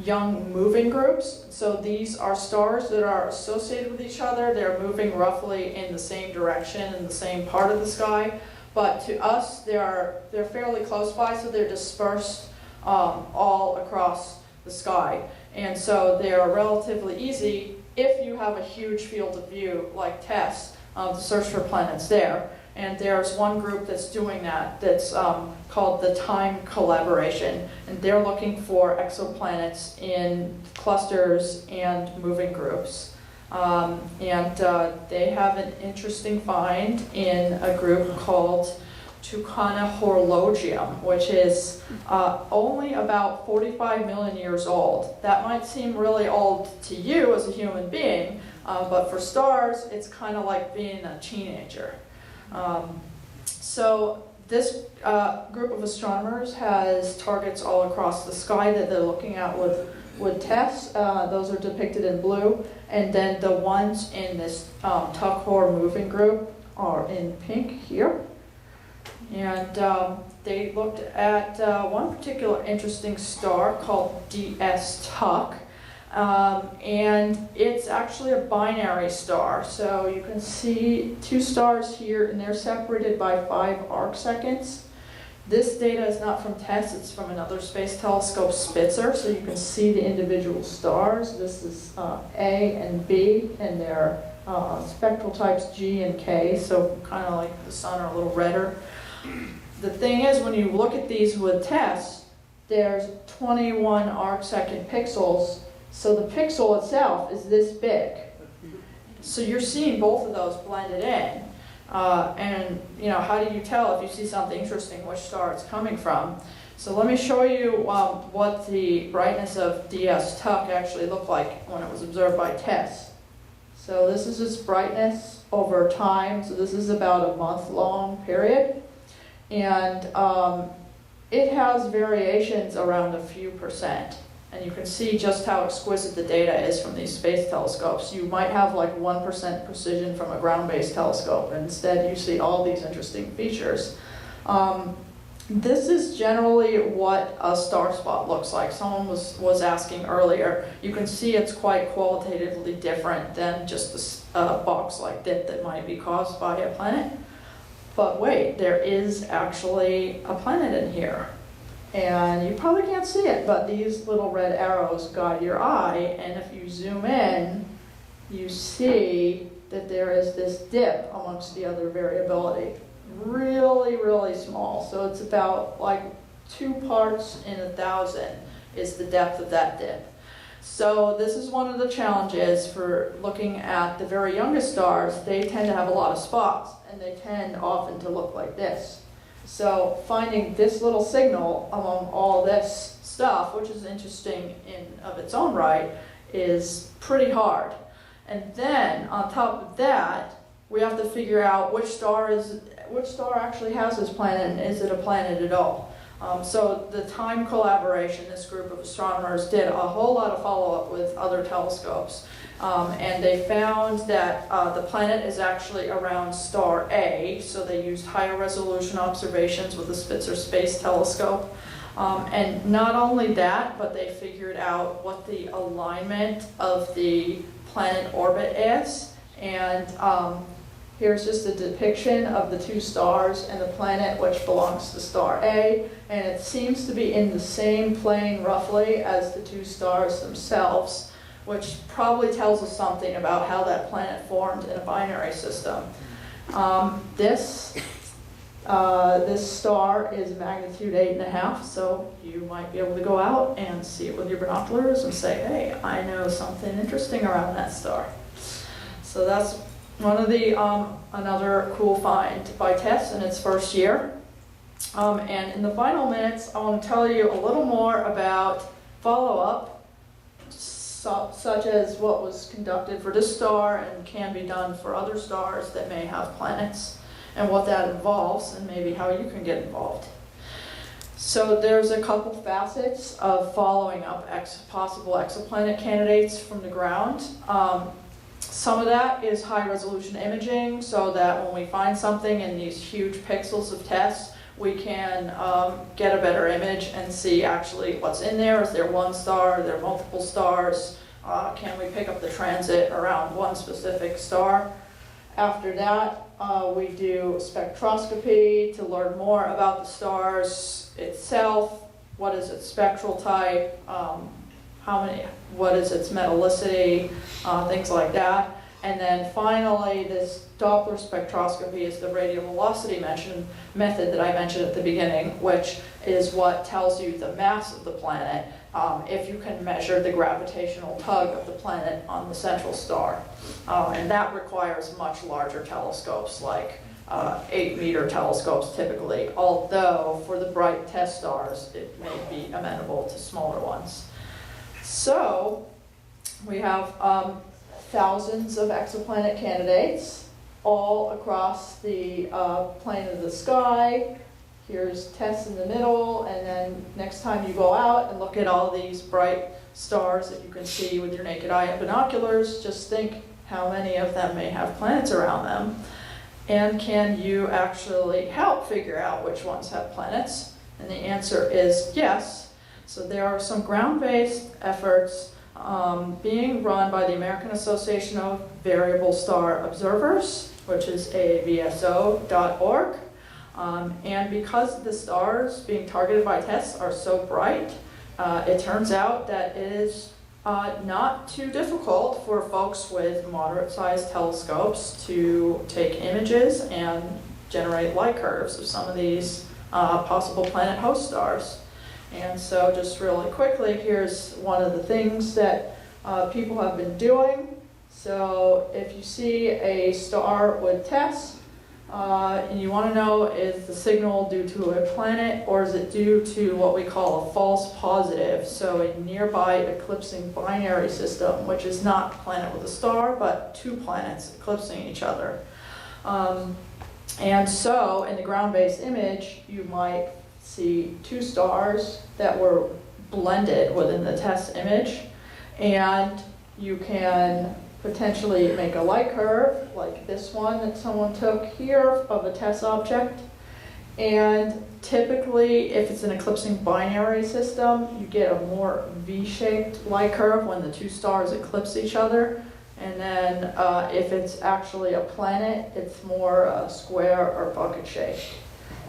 young moving groups. So these are stars that are associated with each other. They're moving roughly in the same direction in the same part of the sky. But to us, they're fairly close by, so they're dispersed all across the sky. And so they're relatively easy if you have a huge field of view like TESS to search for planets there. And there's one group that's doing that that's called the Time Collaboration. And they're looking for exoplanets in clusters and moving groups. They have an interesting find in a group called Tucana Horologium, which is only about 45 million years old. That might seem really old to you as a human being, but for stars, it's kind of like being a teenager. So this group of astronomers has targets all across the sky that they're looking at with TESS. Those are depicted in blue, and then the ones in this Tuck-Hor moving group are in pink here. And they looked at one particular interesting star called DS Tuck, and it's actually a binary star. So you can see two stars here, and they're separated by 5 arc seconds. This data is not from TESS, it's from another space telescope, Spitzer, so you can see the individual stars. This is A and B, and they're spectral types G and K, so kind of like the sun or a little redder. The thing is, when you look at these with TESS, there's 21 arc second pixels, so the pixel itself is this big. So you're seeing both of those blended in. And how do you tell if you see something interesting which star it's coming from? So let me show you what the brightness of DS Tuck actually looked like when it was observed by TESS. So this is its brightness over time. So this is about a month-long period. And it has variations around a few percent. And you can see just how exquisite the data is from these space telescopes. You might have like 1% precision from a ground-based telescope, and instead you see all these interesting features. This is generally what a star spot looks like. Someone was asking earlier. You can see it's quite qualitatively different than just a box-like dip that might be caused by a planet. But wait, there is actually a planet in here. And you probably can't see it, but these little red arrows guide your eye, and if you zoom in, you see that there is this dip amongst the other variability. Really, really small. So it's about like 2 parts in 1,000 is the depth of that dip. So this is one of the challenges for looking at the very youngest stars. They tend to have a lot of spots, and they tend often to look like this. So finding this little signal among all this stuff, which is interesting in of its own right, is pretty hard. And then on top of that, we have to figure out which star actually has this planet, and is it a planet at all? So the Time Collaboration, this group of astronomers did a whole lot of follow-up with other telescopes. And they found that the planet is actually around star A, so they used higher resolution observations with the Spitzer Space Telescope. And not only that, but they figured out what the alignment of the planet orbit is. And Here's just a depiction of the two stars and the planet which belongs to star A, and it seems to be in the same plane roughly as the two stars themselves, which probably tells us something about how that planet formed in a binary system. This star is magnitude 8.5, so you might be able to go out and see it with your binoculars and say, hey, I know something interesting around that star. So that's one of the, another cool find by TESS in its first year. And in the final minutes, I want to tell you a little more about follow-up, such as what was conducted for this star and can be done for other stars that may have planets, and what that involves, and maybe how you can get involved. So there's a couple facets of following up possible exoplanet candidates from the ground. Some of that is high-resolution imaging, so that when we find something in these huge pixels of TESS, we can get a better image and see actually what's in there. Is there one star? Are there multiple stars? Can we pick up the transit around one specific star? After that, we do spectroscopy to learn more about the stars itself. What is its spectral type? What is its metallicity, things like that. And then finally, this Doppler spectroscopy is the radial velocity method that I mentioned at the beginning, which is what tells you the mass of the planet if you can measure the gravitational tug of the planet on the central star. And that requires much larger telescopes, like 8-meter telescopes typically, although for the bright TESS stars, it may be amenable to smaller ones. So we have thousands of exoplanet candidates all across the plane of the sky. Here's TESS in the middle, and then next time you go out and look at all these bright stars that you can see with your naked eye and binoculars, just think how many of them may have planets around them. And can you actually help figure out which ones have planets? And the answer is yes. So there are some ground-based efforts being run by the American Association of Variable Star Observers, which is aavso.org. And because the stars being targeted by TESS are so bright, it turns out that it is not too difficult for folks with moderate-sized telescopes to take images and generate light curves of some of these possible planet host stars. And so just really quickly, here's one of the things that people have been doing. So if you see a star with TESS, and you want to know, is the signal due to a planet or is it due to what we call a false positive, so a nearby eclipsing binary system, which is not a planet with a star, but two planets eclipsing each other. And so in the ground-based image, you might see two stars that were blended within the TESS image, and you can potentially make a light curve like this one that someone took here of a TESS object. And typically, if it's an eclipsing binary system, you get a more V-shaped light curve when the two stars eclipse each other. And then if it's actually a planet, it's more square or bucket shaped.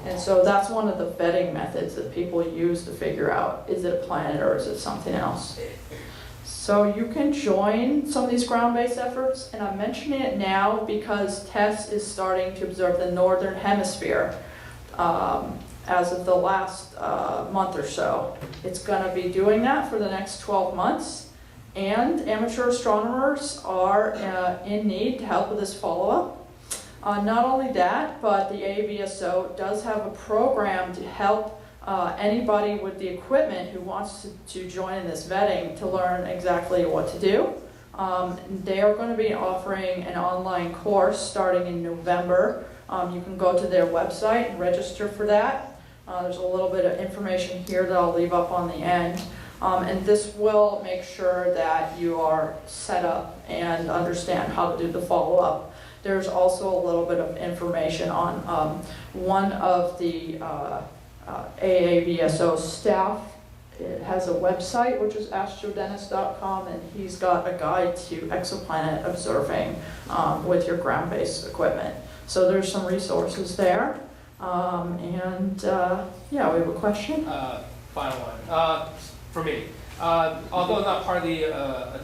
And so that's one of the vetting methods that people use to figure out, is it a planet or is it something else? So you can join some of these ground-based efforts, and I'm mentioning it now because TESS is starting to observe the northern hemisphere as of the last month or so. It's going to be doing that for the next 12 months, and amateur astronomers are in need to help with this follow-up. Not only that, but the AVSO does have a program to help anybody with the equipment who wants to join in this vetting to learn exactly what to do. They are going to be offering an online course starting in November. You can go to their website and register for that. There's a little bit of information here that I'll leave up on the end. And this will make sure that you are set up and understand how to do the follow-up. There's also a little bit of information on one of the AAVSO staff It has a website, which is astrodennis.com, and he's got a guide to exoplanet observing with your ground-based equipment. So there's some resources there. Yeah, we have a question.
Final one, for me. Although not part of the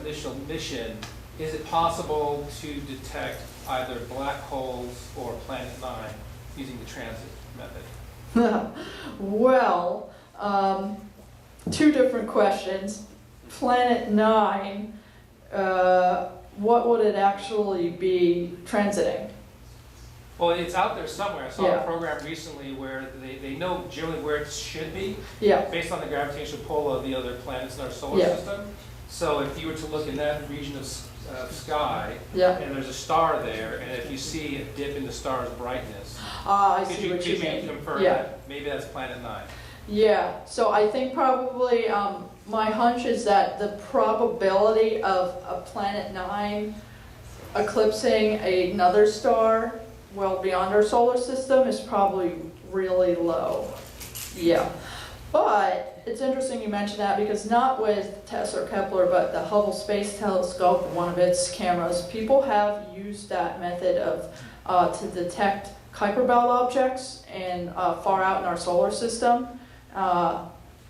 initial mission, is it possible to detect either black holes or Planet 9 using the transit method?
Well, two different questions. Planet 9, what would it actually be transiting?
Well, it's out there somewhere. I saw
Yeah.
a program recently where they know generally where it should be
Yeah,
based on the gravitational pull of the other planets in our solar
Yeah.
system. So if you were to look in that region of sky,
yeah.
and there's a star there, and if you see a dip in the star's brightness,
I
could
see
you,
what
could
you
you
mean.
confirm
Yeah.
that maybe that's Planet 9?
Yeah, so I think probably, my hunch is that the probability of a Planet 9 eclipsing another star well beyond our solar system is probably really low. Yeah. But it's interesting you mention that, because not with TESS or Kepler, but the Hubble Space Telescope, one of its cameras, people have used that method of to detect Kuiper belt objects and far out in our solar system,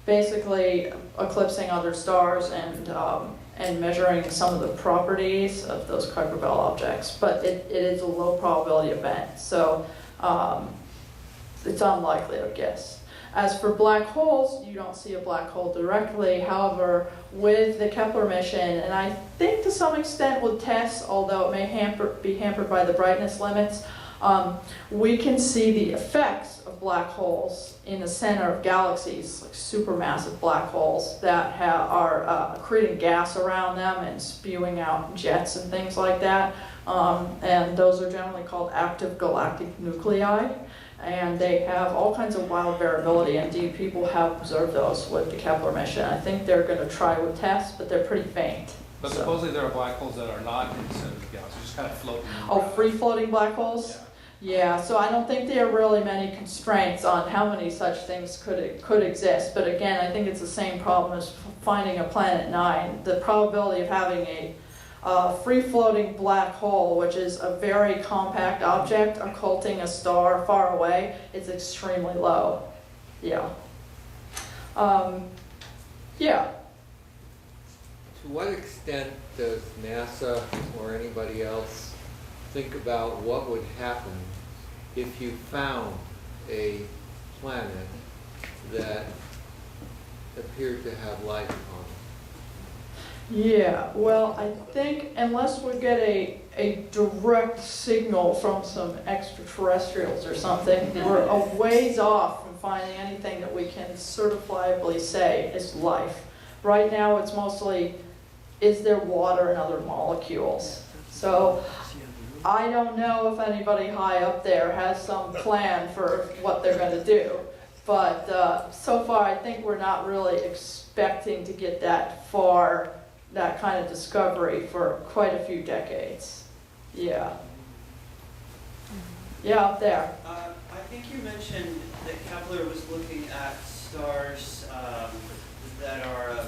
basically eclipsing other stars and measuring some of the properties of those Kuiper belt objects. But it is a low probability event, so it's unlikely, I guess. As for black holes, you don't see a black hole directly. However, with the Kepler mission, and I think to some extent with TESS, although it may be hampered by the brightness limits, we can see the effects of black holes in the center of galaxies, like supermassive black holes that are creating gas around them and spewing out jets and things like that. And those are generally called active galactic nuclei. And they have all kinds of wild variability. Indeed, people have observed those with the Kepler mission. I think they're going to try with TESS, but they're pretty faint.
But
So-
supposedly there are black holes that are not in the center of the galaxy, just kind of floating.
Oh,
around.
free-floating black holes? Yeah, so I don't think there are really many constraints on how many such things could exist. But again, I think it's the same problem as finding a Planet 9. The probability of having a free-floating black hole, which is a very compact object occulting a star far away, is extremely low. Yeah. Yeah.
To what extent does NASA or anybody else think about what would happen if you found a planet that appeared to have life on it?
Yeah, well, I think unless we get a direct signal from some extraterrestrials or something, we're a ways off from finding anything that we can certifiably say is life. Right now, it's mostly, is there water and other molecules? So I don't know if anybody high up there has some plan for what they're going to do. But so far, I think we're not really expecting to get that far, that kind of discovery, for quite a few decades. Yeah. Yeah, up there.
I think you mentioned that Kepler was looking at stars that are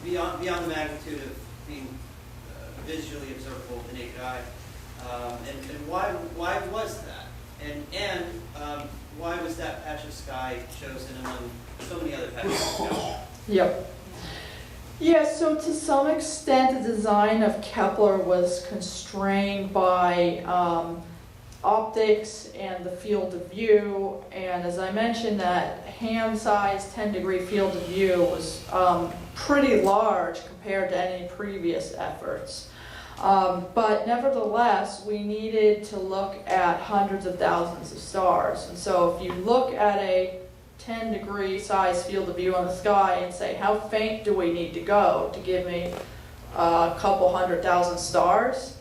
beyond the magnitude of being visually observable with the naked eye. And why was that? And why was that patch of sky chosen among so many other patches of sky?
Yep. Yeah, so to some extent, the design of Kepler was constrained by optics and the field of view. And as I mentioned, that hand-sized 10-degree field of view was pretty large compared to any previous efforts. But nevertheless, we needed to look at hundreds of thousands of stars. And so if you look at a 10-degree size field of view on the sky and say, how faint do we need to go to give me a couple 100,000 stars?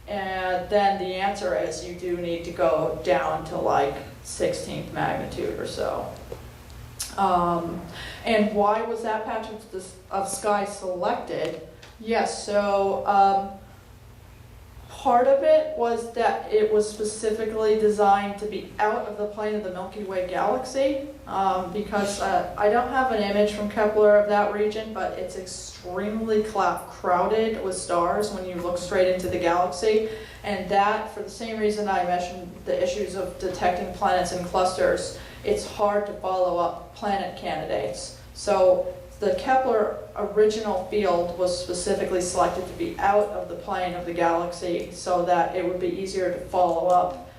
And then the answer is you do need to go down to like 16th magnitude or so. And why was that patch of sky selected? Yes, so Part of it was that it was specifically designed to be out of the plane of the Milky Way galaxy, because I don't have an image from Kepler of that region, but it's extremely crowded with stars when you look straight into the galaxy. And that, for the same reason I mentioned the issues of detecting planets in clusters, it's hard to follow up planet candidates. So the Kepler original field was specifically selected to be out of the plane of the galaxy so that it would be easier to follow up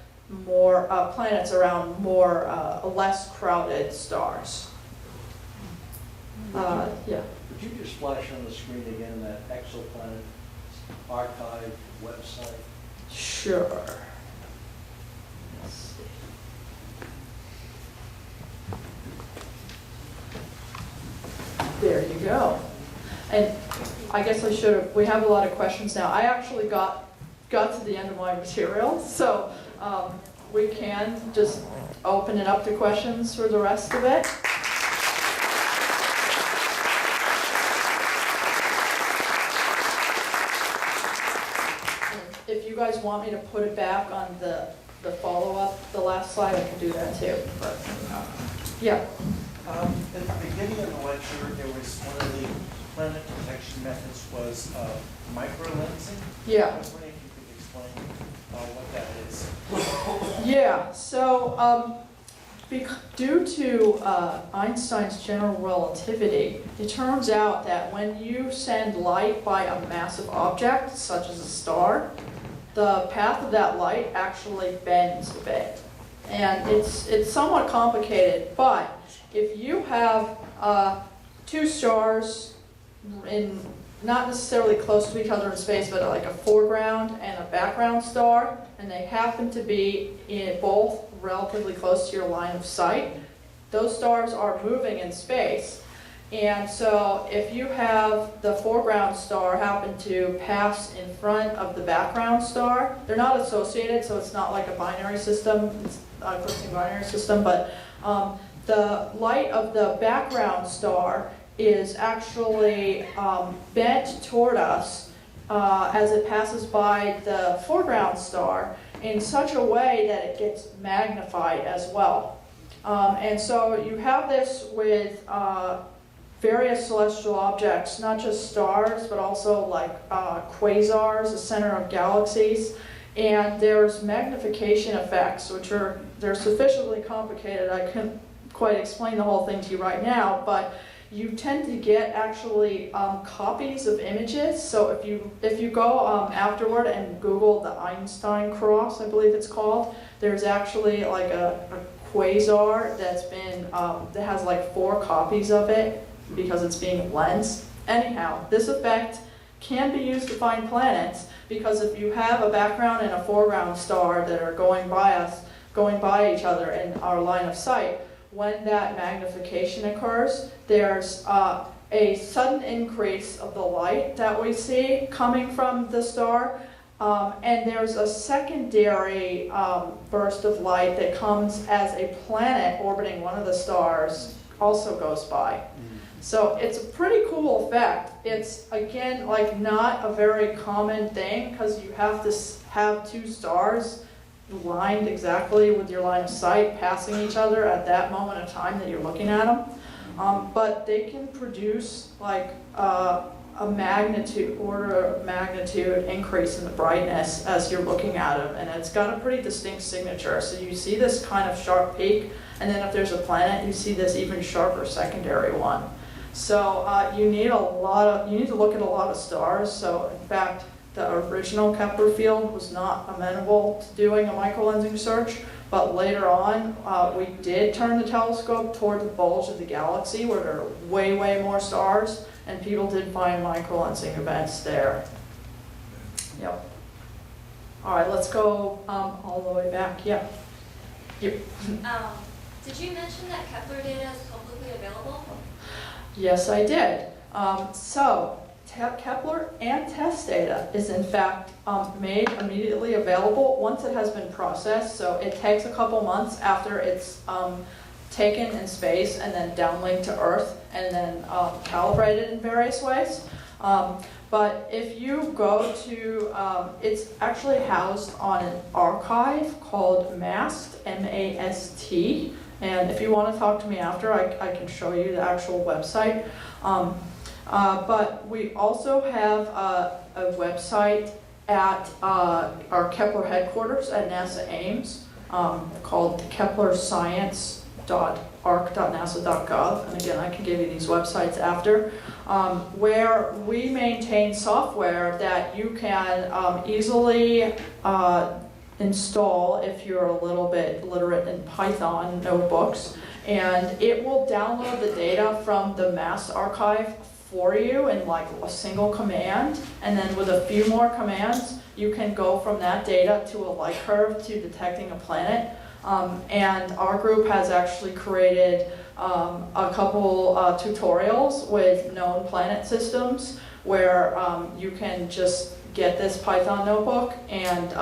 more planets around more less crowded stars. Yeah.
Could you just flash on the screen again that exoplanet archive website?
Sure. Let's see. There you go. And I guess I should have, we have a lot of questions now. I actually got to the end of my material, so we can just open it up to questions for the rest of it. If you guys want me to put it back on the follow-up, the last slide, I can do that too. But yeah.
At the beginning of the lecture, there was one of the planet detection methods was microlensing.
Yeah.
I was wondering if you could explain what that is.
Yeah, so due to Einstein's general relativity, it turns out that when you send light by a massive object, such as a star, the path of that light actually bends a bit. And it's somewhat complicated, but if you have two stars in not necessarily close to each other in space, but like a foreground and a background star, and they happen to be both relatively close to your line of sight, those stars are moving in space. And so if you have the foreground star happen to pass in front of the background star, they're not associated, so it's not like a binary system, it's not a eclipsing binary system, but the light of the background star is actually bent toward us as it passes by the foreground star in such a way that it gets magnified as well. And so you have this with various celestial objects, not just stars, but also like quasars, the center of galaxies. And there's magnification effects, which they're sufficiently complicated. I couldn't quite explain the whole thing to you right now, but you tend to get actually copies of images. So if you go afterward and Google the Einstein cross, I believe it's called, there's actually like a quasar that's been that has like 4 copies of it because it's being lensed. Anyhow, this effect can be used to find planets because if you have a background and a foreground star that are going by each other in our line of sight, when that magnification occurs, there's a sudden increase of the light that we see coming from the star, and there's a secondary burst of light that comes as a planet orbiting one of the stars also goes by. So it's a pretty cool effect. It's, again, like not a very common thing because you have to have 2 stars lined exactly with your line of sight, passing each other at that moment of time that you're looking at them. But they can produce like a order of magnitude increase in the brightness as you're looking at them, and it's got a pretty distinct signature. So you see this kind of sharp peak, and then if there's a planet, you see this even sharper secondary one. So you need to look at a lot of stars. So in fact, the original Kepler field was not amenable to doing a microlensing search, but later on we did turn the telescope toward the bulge of the galaxy where there are way, way more stars, and people did find microlensing events there. Yep. All right, let's go all the way back. Yeah.
Did you mention that Kepler data is publicly available?
Yes, I did. So Kepler and TESS data is in fact made immediately available once it has been processed. So it takes a couple months after it's taken in space and then downlinked to Earth and then calibrated in various ways. But if you go to, it's actually housed on an archive called MAST, M-A-S-T. And if you want to talk to me after, I can show you the actual website. But we also have a website at our Kepler headquarters at NASA Ames called keplerscience.arc.nasa.gov. And again, I can give you these websites after, where we maintain software that you can easily install if you're a little bit literate in Python notebooks. And it will download the data from the MAST archive for you in like a single command, and then with a few more commands you can go from that data to a light curve to detecting a planet. And our group has actually created a couple tutorials with known planet systems where you can just get this Python notebook and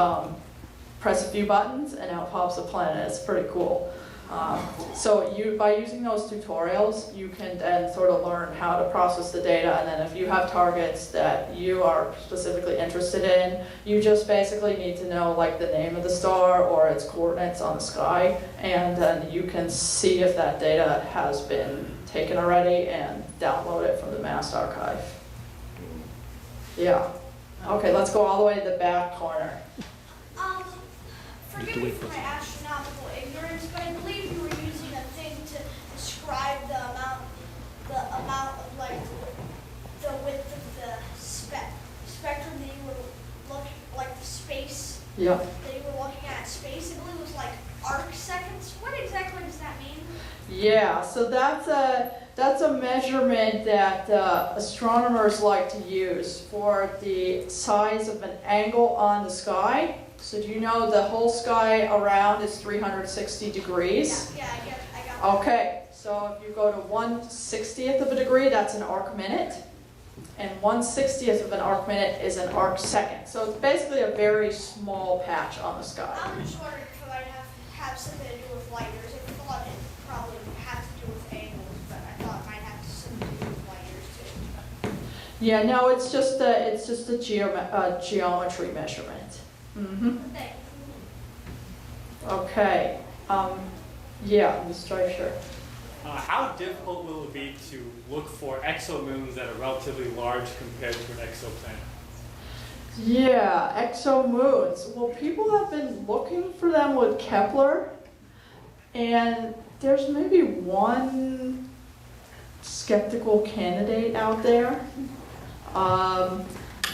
press a few buttons and out pops a planet. It's pretty cool. So by using those tutorials, you can then sort of learn how to process the data, and then if you have targets that you are specifically interested in, you just basically need to know like the name of the star or its coordinates on the sky, and then you can see if that data has been taken already and download it from the MAST archive. Yeah. Okay, let's go all the way to the back corner.
Forgive me for my astronomical ignorance, but I believe you were using a thing to describe the amount of like the width of the spectrum that you were looking, like the space.
Yeah.
That you were looking at space. I believe it was like arc seconds. What exactly does that mean?
Yeah, so that's a measurement that astronomers like to use for the size of an angle on the sky. So do you know the whole sky around is 360 degrees?
Yeah, I got that.
Okay, so if you go to 1/60th of a degree, that's an arc minute. And 1/60th of an arc minute is an arc second. So it's basically a very small patch on the sky.
I'm just wondering if it might have something to do with light years. I thought it probably had to do with angles, but I thought it might have something to do with light years too.
Yeah, no, it's just a geometry measurement. Mm-hmm. Okay. Yeah, Ms. Streicher.
How difficult will it be to look for exomoons that are relatively large compared to an exoplanet?
Yeah, exomoons. Well, people have been looking for them with Kepler, and there's maybe one skeptical candidate out there.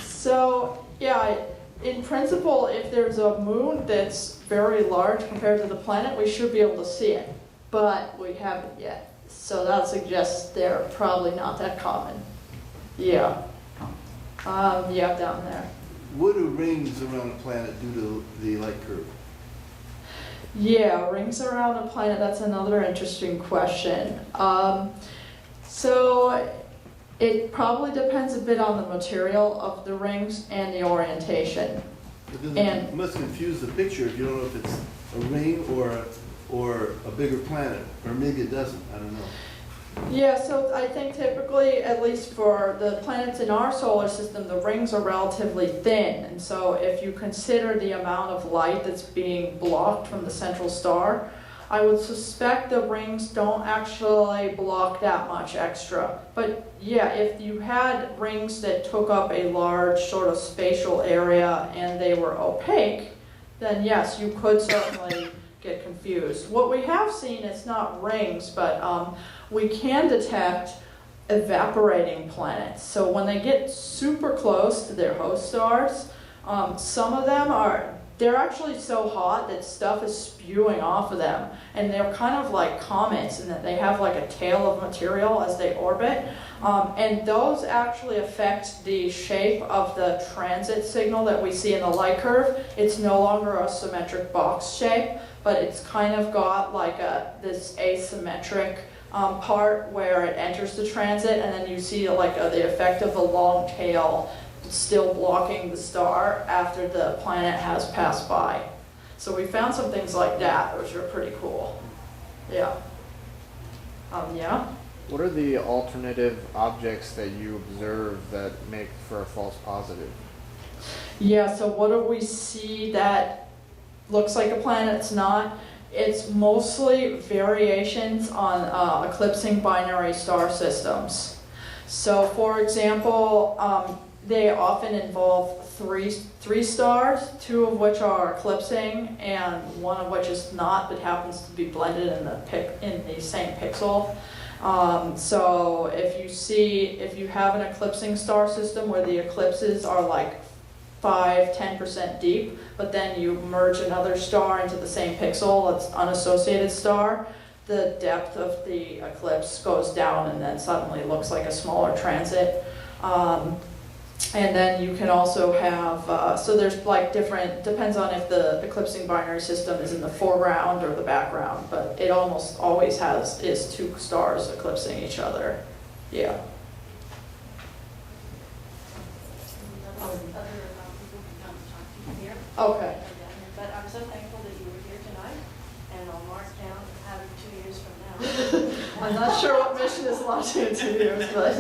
So, yeah, in principle, if there's a moon that's very large compared to the planet, we should be able to see it, but we haven't yet. So that suggests they're probably not that common. Yeah. Yeah, down there.
What do rings around a planet do to the light curve?
Yeah, rings around a planet, that's another interesting question. So it probably depends a bit on the material of the rings and the orientation.
It must confuse the picture if you don't know if it's a ring or a bigger planet, or maybe it doesn't, I don't know.
Yeah, so I think typically, at least for the planets in our solar system, the rings are relatively thin. And so if you consider the amount of light that's being blocked from the central star, I would suspect the rings don't actually block that much extra. But yeah, if you had rings that took up a large sort of spatial area and they were opaque, then yes, you could certainly get confused. What we have seen is not rings, but we can detect evaporating planets. So when they get super close to their host stars, some of them they're actually so hot that stuff is spewing off of them, and they're kind of like comets in that they have like a tail of material as they orbit, and those actually affect the shape of the transit signal that we see in the light curve. It's no longer a symmetric box shape, but it's kind of got like this asymmetric part where it enters the transit, and then you see like the effect of the long tail still blocking the star after the planet has passed by. So we found some things like that, which are pretty cool. Yeah. Yeah?
What are the alternative objects that you observe that make for a false positive?
Yeah, so what do we see that looks like a planet, it's not? It's mostly variations on eclipsing binary star systems. So for example, they often involve three stars, two of which are eclipsing and one of which is not, but happens to be blended in the same pixel. So if you have an eclipsing star system where the eclipses are like 5–10% deep, but then you merge another star into the same pixel, it's unassociated star, the depth of the eclipse goes down and then suddenly looks like a smaller transit. And then you can also have, so there's like different, depends on if the eclipsing binary system is in the foreground or the background, but it almost always is two stars eclipsing each other. Yeah. Okay.
But I'm so thankful that you were here tonight, and I'll mark down having 2 years from now.
I'm not sure what mission is launching in 2 years, but.